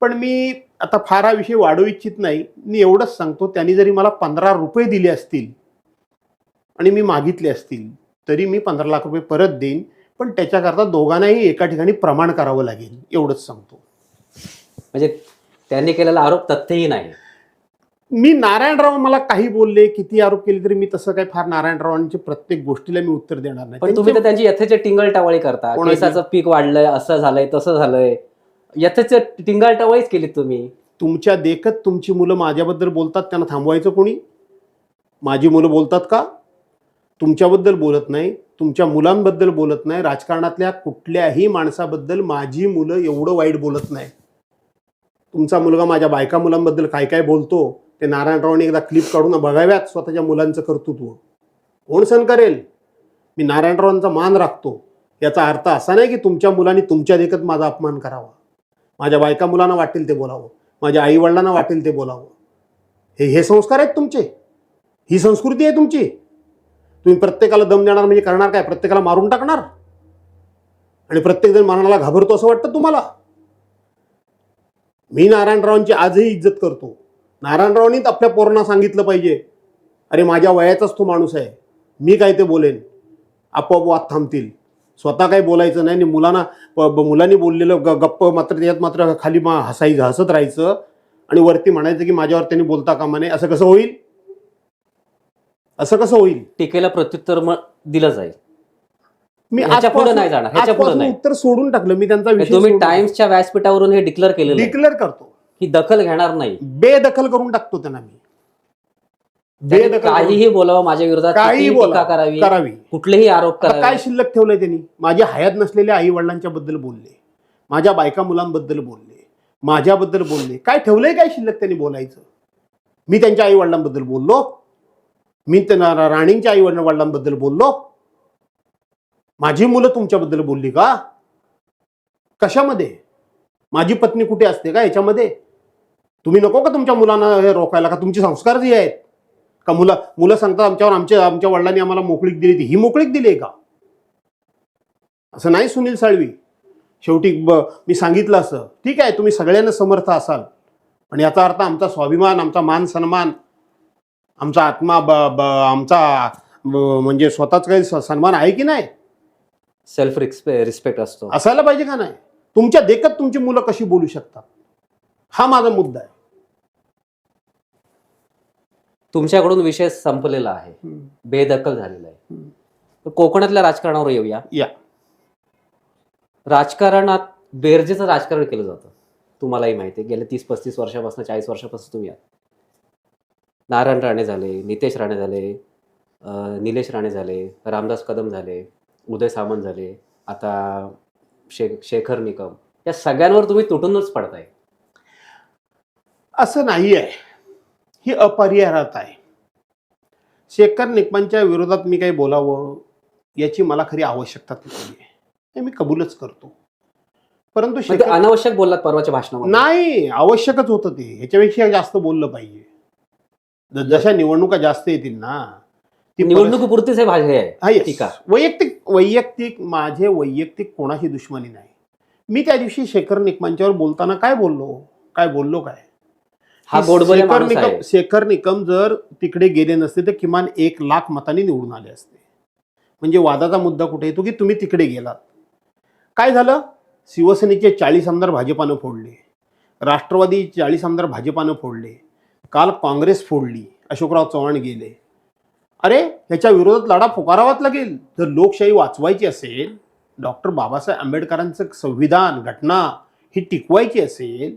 पण मी आता फार हा विषय वाढवू इच्छित नाही. मी एवढंच सांगतो, त्यांनी जरी मला 15 रुपये दिले असतील आणि मी मागितले असतील तरी मी 15 लाख रुपये परत देईन. पण त्याच्याकरता दोघांनाही एका ठिकाणी प्रमाण करावं लागेल एवढंच सांगतो.
म्हणजे त्यांनी केलेला आरोप तथ्यही नाही?
मी नारायणराव मला काही बोलले, किती आरोप केले तरी मी तसं काही फार नारायणरावांच्या प्रत्येक गोष्टीला मी उत्तर देणार नाही.
पण तुम्ही तर त्यांची यथेचे टिंगल-टवाळी करता. केसाचं पीक वाढलंय, असं झालंय, तसं झालंय, यथेचे टिंगल-टवाळीच केली तुम्ही.
तुमच्या देखत तुमची मुलं माझ्याबद्दल बोलतात, त्यांना थांबवायचं कोणी? माझी मुलं बोलतात का? तुमच्याबद्दल बोलत नाही, तुमच्या मुलांबद्दल बोलत नाही, राजकारणातल्या कुठल्याही माणसाबद्दल माझी मुलं एवढं वाईट बोलत नाही. तुमचा मुलगा माझ्या बायका मुलांबद्दल काय काय बोलतो ते नारायणरावांनी एकदा क्लिप काढून बघाव्यात. स्वतःच्या मुलांचं कर्तृत्व कोण सहन करेल? मी नारायणरावांचा मान राखतो. याचा अर्थ असा नाही की तुमच्या मुलांनी तुमच्या देखत माझा अपमान करावा. माझ्या बायका मुलांना वाटेल ते बोलावं, माझ्या आई वडिलांना वाटेल ते बोलावं. हे संस्कार आहेत तुमचे, ही संस्कृती आहे तुमची. तुम्ही प्रत्येकाला दम देणार म्हणजे करणार काय? प्रत्येकाला मारून टाकणार आणि प्रत्येकजण मरणाला घाबरतो असं वाटतं तुम्हाला? मी नारायणरावांची आजही इज्जत करतो. नारायणरावांनीच आपल्या पोरांना सांगितलं पाहिजे, अरे माझ्या वयाचाच तो माणूस आहे, मी काय ते बोलेन, आपोआप वाद थांबतील. स्वतः काही बोलायचं नाही आणि मुलांनी बोललेलं गप्प मात्र त्याच्यात मात्र खाली हसत राहायचं आणि वरती म्हणायचं की माझ्यावर त्यांनी बोलता कामा नये. असं कसं होईल? असं कसं होईल?
टीकेला प्रत्युत्तर मग दिलं जाईल.
मी
ह्याच्या पुढे नाही जाणार, ह्याच्या पुढे नाही.
उत्तर सोडून टाकलं मी त्यांचा विषय.
तुम्ही टाइम्सच्या व्यासपीठावरून हे डिक्लेअर केलेलं आहे
डिक्लेअर करतो
की दखल घेणार नाही.
बेदखल करून टाकतो त्यांना मी.
काहीही बोलावं माझ्या विरोधात,
काही
टीका करावी, कुठलेही आरोप
काय
करावे.
शिल्लक ठेवलंय त्यांनी? माझ्या हयात नसलेल्या आई वडिलांच्या बद्दल बोलले, माझ्या बायका मुलांबद्दल बोलले, माझ्याबद्दल बोलले. काय ठेवलंय काय शिल्लक त्यांनी बोलायचं? मी त्यांच्या आई वडिलांबद्दल बोललो? मी राणींच्या आई वडिलांबद्दल बोललो? माझी मुलं तुमच्याबद्दल बोलली का? कशामध्ये? माझी पत्नी कुठे असते का याच्यामध्ये? तुम्ही नको का तुमच्या मुलांना हे रोखायला? का तुमचे संस्कार जे आहेत का? मुलं सांगतात आमच्या वडिलांनी आम्हाला मोकळीक दिली, ही मोकळीक दिली आहे का? असं नाही सुनील साळवी. शेवटी मी सांगितलं असं, ठीक आहे तुम्ही सगळ्यांना समर्थ असाल, पण याचा अर्थ आमचा स्वाभिमान, आमचा मान सन्मान, आमचा आत्मा आमचा म्हणजे स्वतःच काही सन्मान आहे की नाही?
सेल्फ रिस्पेक्ट असतो,
असायला पाहिजे का नाही? तुमच्या देखत तुमची मुलं कशी बोलू शकतात? हा माझा मुद्दा आहे.
तुमच्याकडून विषय संपलेला आहे, बेदखल झालेला आहे. कोकणातल्या राजकारणावर येऊया. राजकारणात बेरजेचं राजकारण केलं जातं, तुम्हालाही माहिती आहे. गेल्या 30-35 वर्षापासून, 40 वर्षापासून तुम्ही आहात. नारायण राणे झाले, नितेश राणे झाले, निलेश राणे झाले, रामदास कदम झाले, उदय सामंत झाले, आता शेखर निकम, या सगळ्यांवर तुम्ही तुटूनच पडताय.
असं नाही आहे, ही अपरिहार्यता आहे. शेखर निकमांच्या विरोधात मी काही बोलावं याची मला खरी आवश्यकता नाही आहे, हे मी कबूलच करतो. परंतु
म्हणजे
शेखर
अनावश्यक बोललात परवाच्या भाषणामध्ये.
नाही, आवश्यकच होतं ते. ह्याच्यापेक्षा जास्त बोललं पाहिजे. जशा निवडणुका जास्त येतील ना, ती
निवडणुकीपुरतीच हे भाषा आहे.
हा, yes.
टीका.
वैयक्तिक माझे वैयक्तिक कोणाशी दुश्मनी नाही. मी त्या दिवशी शेखर निकमांच्यावर बोलताना काय बोललो काय
हा गोडबोले माणूस आहे.
शेखर निकम जर तिकडे गेले नसते तर किमान 1,00,000 मतांनी निवडून आले असते. म्हणजे वादाचा मुद्दा कुठे येतो की तुम्ही तिकडे गेलात. काय झालं? शिवसेनेचे 40 आमदार भाजपानं फोडले, राष्ट्रवादी 40 आमदार भाजपानं फोडले, काल काँग्रेस फोडली, अशोकराव चव्हाण गेले. अरे, ह्याच्या विरोधात लढा पुकारावाच लागेल. जर लोकशाही वाचवायची असेल, डॉक्टर बाबासाहेब आंबेडकरांचं संविधान, घटना ही टिकवायची असेल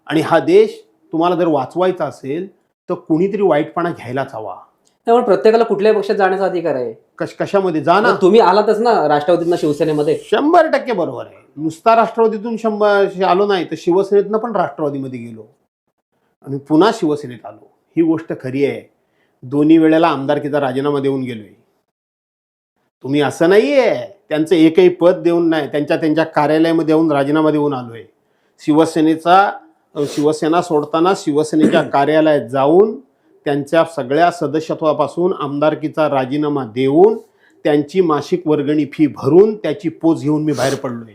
आणि हा देश तुम्हाला जर वाचवायचा असेल तर कुणीतरी वाईटपणा घ्यायलाच हवा.
त्यामुळे प्रत्येकाला कुठल्याही पक्षात जाण्याचा अधिकार आहे.
कशामध्ये जा ना.
तुम्ही आलातच ना राष्ट्रवादीतनं शिवसेनेमध्ये.
100% बरोबर आहे. नुसता राष्ट्रवादीतून आलो नाही तर शिवसेनेतनं पण राष्ट्रवादीमध्ये गेलो आणि पुन्हा शिवसेनेत आलो. ही गोष्ट खरी आहे. दोन्ही वेळेला आमदारकीचा राजीनामा देऊन गेलोय. तुम्ही असं नाहीये त्यांचं एकही पद देऊन नाही, त्यांच्या कार्यालयामध्ये येऊन राजीनामा देऊन आलोय. शिवसेना सोडताना शिवसेनेच्या कार्यालयात जाऊन त्यांच्या सगळ्या सदस्यत्वापासून आमदारकीचा राजीनामा देऊन त्यांची मासिक वर्गणी फी भरून त्याची पोच घेऊन मी बाहेर पडलोय.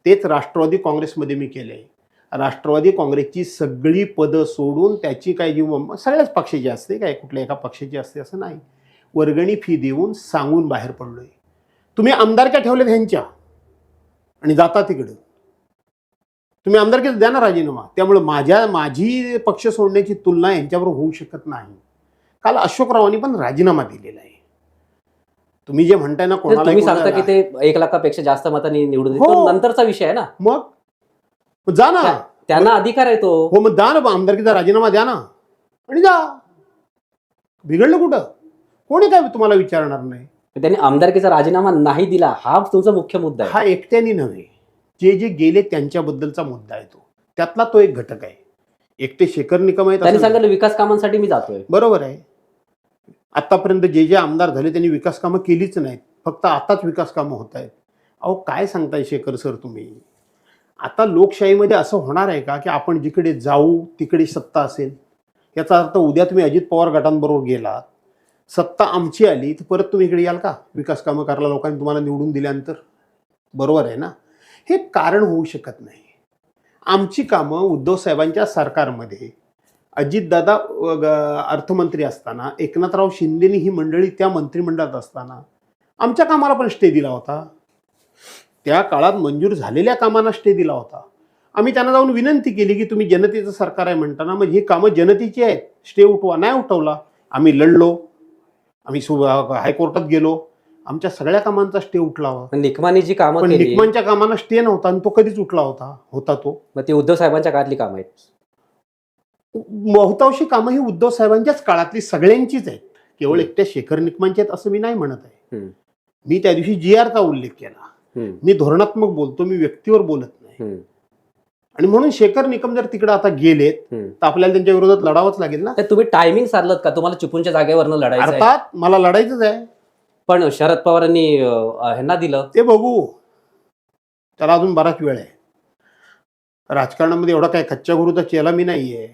तेच राष्ट्रवादी काँग्रेसमध्ये मी केलंय. राष्ट्रवादी काँग्रेसची सगळी पदं सोडून त्याची काय जी सगळ्याच पक्षाची असते, काय कुठल्या एका पक्षाची असते असं नाही, वर्गणी फी देऊन सांगून बाहेर पडलोय. तुम्ही आमदारक्या ठेवल्यात ह्यांच्या आणि जाता तिकडं. तुम्ही आमदारकीला द्या ना राजीनामा. त्यामुळे माझी पक्ष सोडण्याची तुलना यांच्याबरोबर होऊ शकत नाही. काल अशोकरावांनी पण राजीनामा दिलेला आहे. तुम्ही जे म्हणताय ना कोणाला
तुम्ही सांगता की ते 1,00,000पेक्षा जास्त मतांनी निवडून दिले,
हो.
तो नंतरचा विषय आहे ना.
मग जा ना,
त्यांना अधिकार आहे तो.
हो, मग द्या ना, आमदारकीचा राजीनामा द्या ना आणि जा. बिघडलं कुठं? कोणी काय तुम्हाला विचारणार नाही.
त्यांनी आमदारकीचा राजीनामा नाही दिला, हा तुमचा मुख्य मुद्दा आहे.
हा एकट्याने नव्हे, जे गेले त्यांच्याबद्दलचा मुद्दा आहे तो. त्यातला तो एक घटक आहे. एकटे शेखर निकम आहेत
त्यांनी
असं नाही.
सांगितलं विकास कामांसाठी मी जातोय.
बरोबर आहे. आतापर्यंत जे आमदार झाले त्यांनी विकास कामं केलीच नाहीत, फक्त आताच विकास कामं होत आहेत. अहो, काय सांगताय शेखर सर तुम्ही? आता लोकशाहीमध्ये असं होणार आहे का की आपण जिकडे जाऊ तिकडे सत्ता असेल? याचा अर्थ उद्या तुम्ही अजित पवार गटांबरोबर गेलात, सत्ता आमची आली तर परत तुम्ही इकडे याल का विकास कामं करायला लोकांनी तुम्हाला निवडून दिल्यानंतर? बरोबर आहे ना. हे कारण होऊ शकत नाही. आमची कामं उद्धव साहेबांच्या सरकारमध्ये अजितदादा अर्थमंत्री असताना, एकनाथराव शिंदेनी ही मंडळी त्या मंत्रिमंडळात असताना आमच्या कामाला पण स्टे दिला होता. त्या काळात मंजूर झालेल्या कामांना स्टे दिला होता. आम्ही त्यांना जाऊन विनंती केली की तुम्ही जनतेचं सरकार आहे म्हणताना मग ही कामं जनतेची आहेत, स्टे उठवा. नाही उठवला. आम्ही लढलो, आम्ही हायकोर्टात गेलो, आमच्या सगळ्या कामांचा स्टे उठला होता.
निकमानी जी कामं
पण
केली,
निकमांच्या कामांना स्टे नव्हता आणि तो कधीच उठला होता तो.
मग ती उद्धव साहेबांच्या काळातली कामं आहेत.
बहुतांशी कामं ही उद्धव साहेबांच्याच काळातली सगळ्यांचीच आहेत, केवळ एकट्या शेखर निकमांची आहेत असं मी नाही म्हणत आहे. मी त्या दिवशी GRचा उल्लेख केला. मी धोरणात्मक बोलतो, मी व्यक्तीवर बोलत नाही. आणि म्हणून शेखर निकम जर तिकडे आता गेलेत तर आपल्याला त्यांच्या विरोधात लढावंच लागेल ना.
तुम्ही टायमिंग साधलं का? तुम्हाला चिपळूणच्या जागेवरनं लढायचं आहे.
अर्थात मला लढायचंच आहे.
पण शरद पवारांनी ह्यांना दिलं.
ते बघू, त्याला अजून बराच वेळ आहे. राजकारणामध्ये एवढा काय कच्च्या गुरूचा चेला मी नाहीये.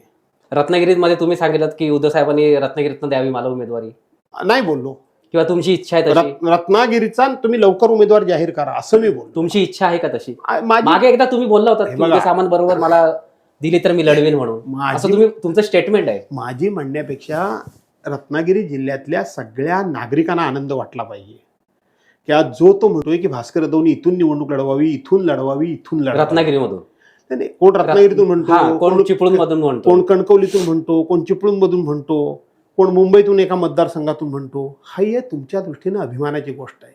रत्नागिरीमध्ये तुम्ही सांगितलं की उद्धव साहेबांनी रत्नागिरीतनं द्यावी मला उमेदवारी.
नाही बोललो.
किंवा तुमची इच्छा आहे तशी?
रत्नागिरीचा तुम्ही लवकर उमेदवार जाहीर करा असं मी बोलतो.
तुमची इच्छा आहे का तशी?
माझी
मागे एकदा तुम्ही बोलला होता की उद्धव सामंत बरोबर मला दिली तर मी लढवेन म्हणून, असं तुम्ही तुमचं स्टेटमेंट आहे.
माझी म्हणण्यापेक्षा रत्नागिरी जिल्ह्यातल्या सगळ्या नागरिकांना आनंद वाटला पाहिजे की आज जो तो म्हणतोय की भास्कर जाधवनी इथून निवडणूक लढवावी, इथून लढवावी, इथून लढवावी.
रत्नागिरीमधून
कोण रत्नागिरीतून म्हणतो,
कोण चिपळूण मधून म्हणतो,
कोण कणकवलीतून म्हणतो, कोण चिपळूण मधून म्हणतो, कोण मुंबईतून एका मतदारसंघातून म्हणतो. हा हे तुमच्या दृष्टीनं अभिमानाची गोष्ट आहे.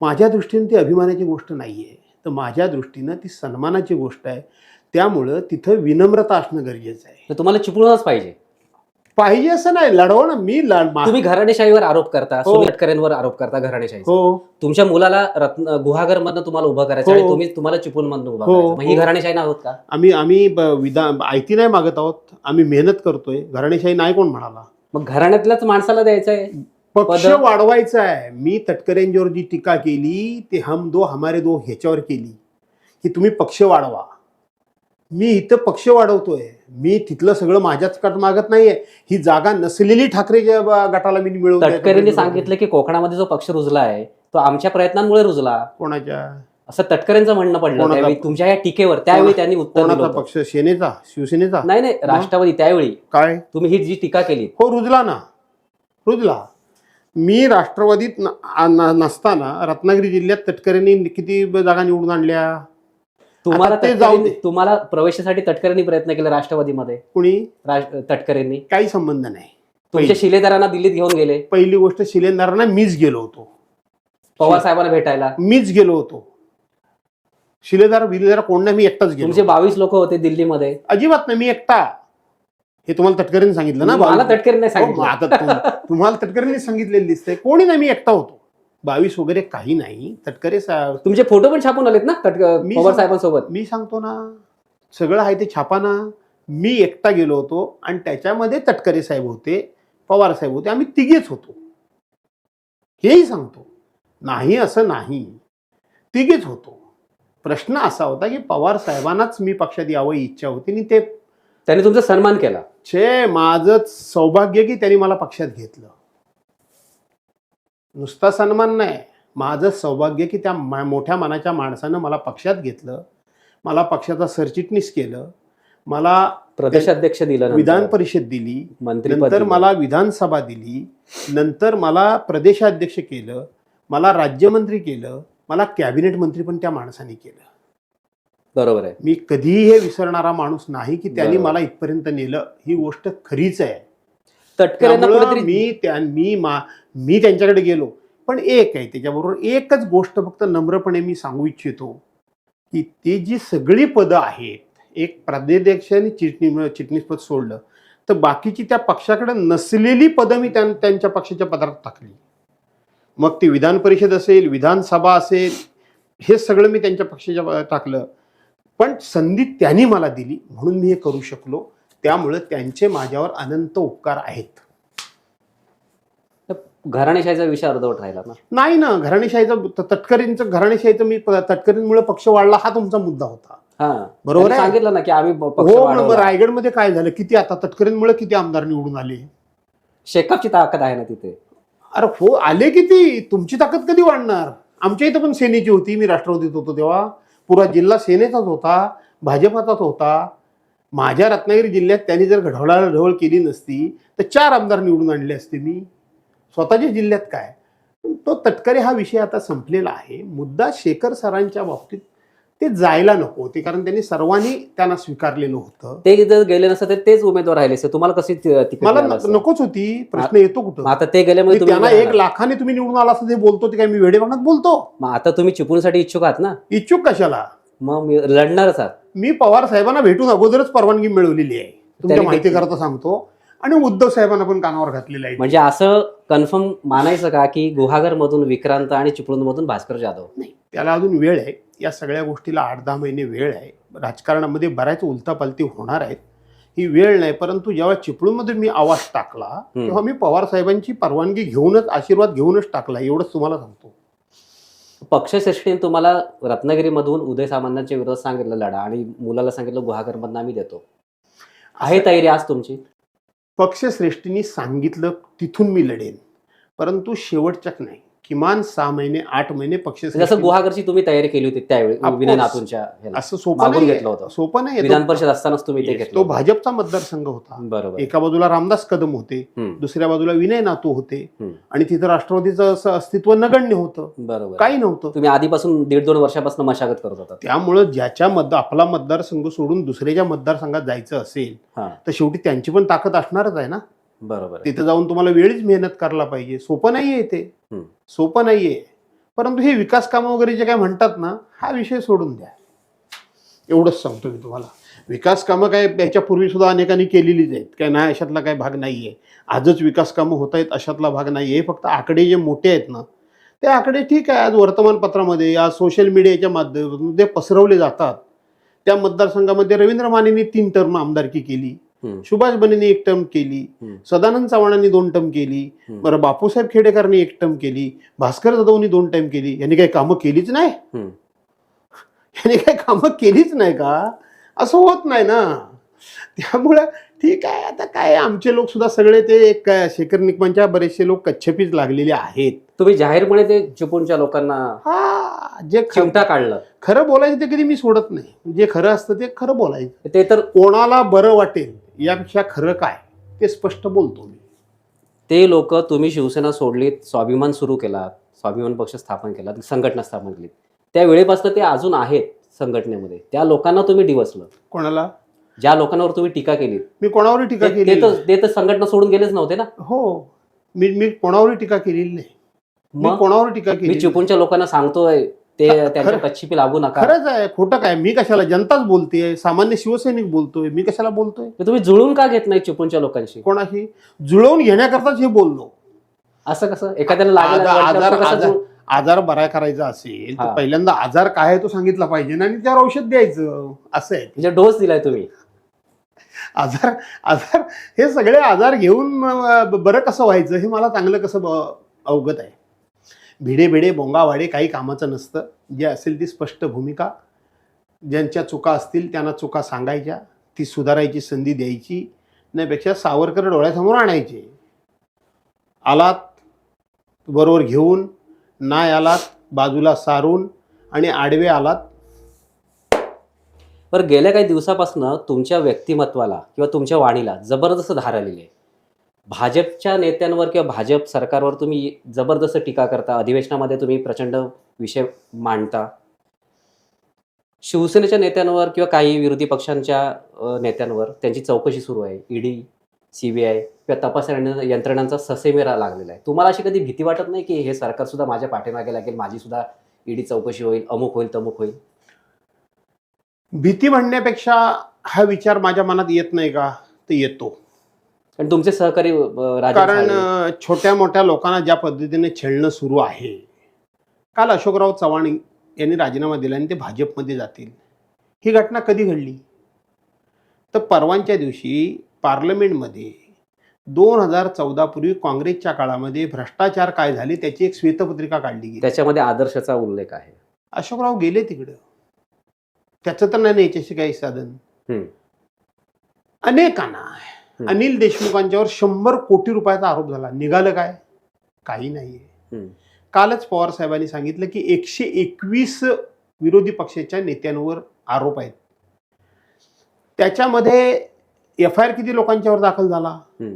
माझ्या दृष्टीनं ती अभिमानाची गोष्ट नाहीये, तर माझ्या दृष्टीनं ती सन्मानाची गोष्ट आहे. त्यामुळं तिथं विनम्रता असणं गरजेचं आहे.
तुम्हाला चिपळूणच पाहिजे.
पाहिजे असं नाही, लढवा ना. मी
तुम्ही घराणेशाहीवर आरोप करता,
हो.
सुनील तटकरेंवर आरोप करता घराणेशाही.
हो
तुमच्या मुलाला गुहागर मधनं तुम्हाला उभं करायचं
हो.
आणि तुम्हाला चिपळूण मधनं उभं
हो,
करायचं, मग ही
हो.
घराणेशाही नाही होत का?
आम्ही विधान आयती नाही मागत आहोत, आम्ही मेहनत करतोय. घराणेशाही नाही कोण म्हणाला.
मग घराण्यातल्याच माणसाला द्यायचंय
पक्ष
पद.
वाढवायचा आहे. मी तटकरेंच्यावर जी टीका केली ते हम दो हमारे दो ह्याच्यावर केली की तुम्ही पक्ष वाढवा. मी इथं पक्ष वाढवतोय. मी तिथलं सगळं माझ्याच कट मागत नाहीये. ही जागा नसलेली ठाकरेच्या गटाला मी मिळवून द्यायचा
तटकरेंनी
प्रयत्न
सांगितलं की कोकणामध्ये जो पक्ष रुजला आहे तो आमच्या प्रयत्नांमुळे रुजला,
कोणाच्या
असं तटकरेंचं म्हणणं पडलं
कोणाचा-
त्यावेळी तुमच्या या टीकेवर. त्यावेळी त्यांनी उत्तर दिलं
कोणाचा
होतं.
पक्ष? सेनेचा, शिवसेनेचा?
नाही नाही, राष्ट्रवादी. त्यावेळी
काय
तुम्ही ही जी टीका केली,
हो, रुजला ना, रुजला. मी राष्ट्रवादीत नसताना रत्नागिरी जिल्ह्यात तटकरेंनी किती जागा निवडून आणल्या?
तुम्हाला
आता ते जाऊ दे.
तुम्हाला प्रवेशासाठी तटकरेंनी प्रयत्न केला राष्ट्रवादीमध्ये.
कुणी?
तटकरेंनी
काही संबंध नाही.
तुमच्या शिलेदारांना दिल्लीत घेऊन गेले,
पहिली गोष्ट, शिलेंदारांना मीच गेलो होतो.
पवार साहेबांना भेटायला.
मीच गेलो होतो. शिलेदार विलेदार कोण नाही, मी एकटाच गेलो.
तुमचे 22 लोक होते दिल्लीमध्ये.
अजिबात नाही, मी एकटा. हे तुम्हाला तटकरेंनी सांगितलं ना?
मला तटकरेंनी
हो,
सांगितलं.
आता तुम्हाला तटकरेंनी सांगितलेलं दिसतंय. कोणी नाही, मी एकटा होतो. 22 वगैरे काही नाही. तटकरे साहेब,
तुमचे फोटो पण छापून आलेत ना
मी
पवार साहेबांसोबत.
मी सांगतो ना, सगळं आहे ते छापाना. मी एकटा गेलो होतो आणि त्याच्यामध्ये तटकरे साहेब होते, पवार साहेब होते, आम्ही तिघेच होतो. हेही सांगतो, नाही असं नाही, तिघेच होतो. प्रश्न असा होता की पवार साहेबांनाच मी पक्षात यावं ही इच्छा होती आणि ते
त्यांनी तुमचा सन्मान केला.
माझं सौभाग्य की त्यांनी मला पक्षात घेतलं. नुसता सन्मान नाही, माझं सौभाग्य की त्या मोठ्या मनाच्या माणसानं मला पक्षात घेतलं, मला पक्षाचा सरचिटणीस केलं, मला
प्रदेशाध्यक्ष दिलं,
विधान परिषद दिली,
मंत्रिपद
नंतर
दिलं.
मला विधानसभा दिली, नंतर मला प्रदेशाध्यक्ष केलं, मला राज्यमंत्री केलं, मला कॅबिनेट मंत्री पण त्या माणसाने केलं.
बरोबर आहे.
मी कधीही हे विसरणारा माणूस नाही की त्यांनी
बरोबर.
मला इथपर्यंत नेलं. ही गोष्ट खरीच आहे.
तटकरेंना
त्यामुळं
कुठेतरी
मी त्यांच्याकडे गेलो. पण एक आहे, त्याच्याबरोबर एकच गोष्ट फक्त नम्रपणे मी सांगू इच्छितो की ती जी सगळी पदं आहेत, एक प्रादेशिक आणि चिटणीसपद सोडलं तर बाकीची त्या पक्षाकडे नसलेली पदं मी त्यांच्या पक्षाच्या पदार्थ टाकली. मग ती विधान परिषद असेल, विधानसभा असेल, हे सगळं मी त्यांच्या पक्षाच्या टाकलं. पण संधी त्यांनी मला दिली म्हणून मी हे करू शकलो. त्यामुळे त्यांचे माझ्यावर अनंत उपकार आहेत.
घराणेशाहीचा विषय अर्धवट राहिला ना.
नाही ना, घराणेशाहीचं घराणेशाहीचं मी तटकरेंमुळे पक्ष वाढला हा तुमचा मुद्दा होता.
हा,
बरोबर आहे.
सांगितलं ना की आम्ही पक्ष
हो,
वाढवला.
मग रायगडमध्ये काय झालं? किती आता तटकरेंमुळे किती आमदार निवडून आले?
शेकापची ताकद आहे ना तिथे.
अरे हो, आले किती? तुमची ताकद कधी वाढणार? आमच्या इथं पण सेनेची होती. मी राष्ट्रवादीत होतो तेव्हा पुरा जिल्हा सेनेचाच होता, भाजपाचाच होता. माझ्या रत्नागिरी जिल्ह्यात त्यांनी जर ढवळ केली नसती तर 4 आमदार निवडून आणले असते मी स्वतःच्या जिल्ह्यात. काय तो तटकरे हा विषय आता संपलेला आहे. मुद्दा शेखर सरांच्या बाबतीत ते जायला नको होते, कारण त्यांनी सर्वांनी त्यांना स्वीकारलेलं होतं.
ते जर गेले नसते तर तेच उमेदवार राहिले असते. तुम्हाला कशी तिकीट
मला
मिळालं असतं?
नकोच होती. प्रश्न येतो कुठं?
मग आता ते गेल्यामुळे तुम्ही
त्यांना
उभे
1
राहिला.
लाखाने तुम्ही निवडून आला असं ते बोलतो, ते काय मी वेडेपणात बोलतो?
मग आता तुम्ही चिपळूणसाठी इच्छुक आहात ना?
इच्छुक कशाला?
मग मी लढणारच आहात.
मी पवार साहेबांना भेटून अगोदरच परवानगी मिळवलेली आहे, तुमच्या
त्यांनी
माहिती करता सांगतो. आणि उद्धव साहेबांना पण कानावर घातलेलं आहे.
म्हणजे असं कन्फर्म मानायचं का की गुहागर मधून विक्रांत आणि चिपळूण मधून भास्कर जाधव?
नाही, त्याला अजून वेळ आहे. या सगळ्या गोष्टीला 8-10 महिने वेळ आहे. राजकारणामध्ये बऱ्याच उलथापालथी होणार आहेत, ही वेळ नाही. परंतु जेव्हा चिपळूणमध्ये मी आवाज टाकला तेव्हा मी पवार साहेबांची परवानगी घेऊनच, आशीर्वाद घेऊनच टाकला, एवढंच तुम्हाला सांगतो.
पक्षश्रेष्ठीने तुम्हाला रत्नागिरीमधून उदय सामंतांच्या विरोधात सांगितलं लढा आणि मुलाला सांगितलं गुहागरमधनं आम्ही देतो. आहे तयारी आज तुमची?
पक्षश्रेष्ठींनी सांगितलं तिथून मी लढेन, परंतु शेवटच्याच नाही. किमान 6 महिने 8 महिने
जसं गुहागरची तुम्ही तयारी केली होती त्यावेळी विनय नातूंच्या ह्याला.
असं सोपं
मागून
नाही,
घेतलं होतं.
सोपं नाही.
विधान परिषद असतानाच तुम्ही ते
तो
घेतलं.
भाजपचा मतदारसंघ होता.
बरोबर.
एका बाजूला रामदास कदम होते, दुसऱ्या बाजूला विनय नातू होते, आणि तिथं राष्ट्रवादीचं असं अस्तित्व नगण्य होतं,
बरोबर.
काही नव्हतं.
तुम्ही आधीपासून 1.5-2 वर्षापासून मशागत करत होता.
त्यामुळं आपला मतदारसंघ सोडून दुसऱ्याच्या मतदारसंघात जायचं असेल तर शेवटी त्यांची पण ताकद असणारच आहे ना.
बरोबर.
तिथे जाऊन तुम्हाला वेळीच मेहनत करायला पाहिजे. सोपं नाहीये ते, सोपं नाहीये. परंतु हे विकास कामं वगैरे जे काय म्हणतात ना, हा विषय सोडून द्या, एवढंच सांगतो मी तुम्हाला. विकास कामं काय याच्यापूर्वी सुद्धा अनेकांनी केलेलीच आहेत, काय नाही अशातला काही भाग नाही आहे. आजच विकास कामं होत आहेत अशातला भाग नाही आहे. फक्त आकडे जे मोठे आहेत ना, ते आकडे ठीक आहे, आज वर्तमानपत्रामध्ये, आज सोशल मीडियाच्या माध्यमातून ते पसरवले जातात. त्या मतदारसंघामध्ये रवींद्र मानेंनी 3 टर्म आमदारकी केली,
हम्म,
सुभाष बनेंनी 1 टर्म केली,
हम्म,
सदानंद चव्हाणांनी 2 टर्म केली,
हम्म,
बरं बापूसाहेब खेडेकरांनी 1 टर्म केली, भास्कर जाधवनी 2 टर्म केली. यांनी काही कामं केलीच नाही?
हम्म.
यांनी काही कामं केलीच नाही का? असं होत नाही ना. त्यामुळं ठीक आहे, आता काय आमचे लोक सुद्धा सगळे ते एक शेखर निकमांच्या बरेचसे लोक कच्छपीच लागलेले आहेत.
तुम्ही जाहीरपणे ते चिपळूणच्या लोकांना
हा, जे
चिमटा काढलं
खरं बोलायचं ते कधी मी सोडत नाही. जे खरं असतं ते खरं बोलायचं.
ते तर
कोणाला बरं वाटेल यापेक्षा खरं काय ते स्पष्ट बोलतो मी.
ते लोक, तुम्ही शिवसेना सोडलीत, स्वाभिमान सुरू केला, स्वाभिमान पक्ष स्थापन केला, संघटना स्थापन केली, त्या वेळेपासून ते अजून आहेत संघटनेमध्ये. त्या लोकांना तुम्ही डिवसलं.
कोणाला?
ज्या लोकांवर तुम्ही टीका केली
मी कोणावरही टीका केली?
ते तर संघटना सोडून गेलेच नव्हते ना.
हो, मी कोणावरही टीका केलेली नाही. मी
मग
कोणावर टीका
मी
केली?
चिपळूणच्या लोकांना सांगतोय ते त्यांच्या कच्छिपी लागू नका.
खरंच आहे, खोटं काय? मी कशाला? जनताच बोलतेय, सामान्य शिवसैनिक बोलतोय, मी कशाला बोलतोय?
तर तुम्ही जुळून का घेत नाही चिपळूणच्या लोकांशी?
कोणाशी जुळवून घेण्याकरताच हे बोललो.
असं कसं? एखाद्याला लागेल
आजार
कसं
आजार
जुळ-
आजार बरा करायचा असेल तर
हा.
पहिल्यांदा आजार काय आहे तो सांगितला पाहिजे ना, आणि त्यावर औषध द्यायचं. असं आहे.
म्हणजे डोस दिलाय तुम्ही.
आजार आजार हे सगळे आजार घेऊन बरं कसं व्हायचं हे मला चांगलं कसं अवगत आहे. भिडे भिडे बोंगावाडे काही कामाचं नसतं. जे असेल ती स्पष्ट भूमिका, ज्यांच्या चुका असतील त्यांना चुका सांगायच्या, ती सुधारायची संधी द्यायची, नाहीपेक्षा सावरकर डोळ्यासमोर आणायचे. आलात बरोबर घेऊन, नाही आलात बाजूला सारून, आणि आडवे आलात.
पण गेल्या काही दिवसापासून तुमच्या व्यक्तिमत्वाला किंवा तुमच्या वाणीला जबरदस्त धार आलेली आहे. भाजपच्या नेत्यांवर किंवा भाजप सरकारवर तुम्ही जबरदस्त टीका करता, अधिवेशनामध्ये तुम्ही प्रचंड विषय मांडता. शिवसेनेच्या नेत्यांवर किंवा काही विरोधी पक्षांच्या नेत्यांवर त्यांची चौकशी सुरू आहे. ईडी, सीबीआय किंवा तपास यंत्रणांचा ससेमिरा लागलेला आहे. तुम्हाला अशी कधी भीती वाटत नाही की हे सरकार सुद्धा माझ्या पाठीमागे लागेल, माझी सुद्धा ईडी चौकशी होईल, अमुक होईल, तमुक होईल?
भीती म्हणण्यापेक्षा हा विचार माझ्या मनात येत नाही का? तर येतो.
पण तुमचे सहकारी राजन
कारण
साळवे,
छोट्या मोठ्या लोकांना ज्या पद्धतीने छेडणं सुरू आहे, काल अशोकराव चव्हाण यांनी राजीनामा दिला आणि ते भाजपमध्ये जातील, ही घटना कधी घडली? तर परवांच्या दिवशी पार्लमेंटमध्ये 2014 पूर्वी काँग्रेसच्या काळामध्ये भ्रष्टाचार काय झाले त्याची एक श्वेतपत्रिका काढली गेली.
त्याच्यामध्ये आदर्शाचा उल्लेख आहे.
अशोकराव गेले तिकडं, त्याचं तर नाही ना याच्याशी काही साधन.
हम्म.
अनेकांना अनिल देशमुखांच्यावर 100 कोटी रुपयाचा आरोप झाला. निघालं काय? काही नाहीये.
हम्म.
कालच पवार साहेबांनी सांगितलं की 121 विरोधी पक्षाच्या नेत्यांवर आरोप आहेत. त्याच्यामध्ये FIR किती लोकांच्यावर दाखल झाला?
हम्म.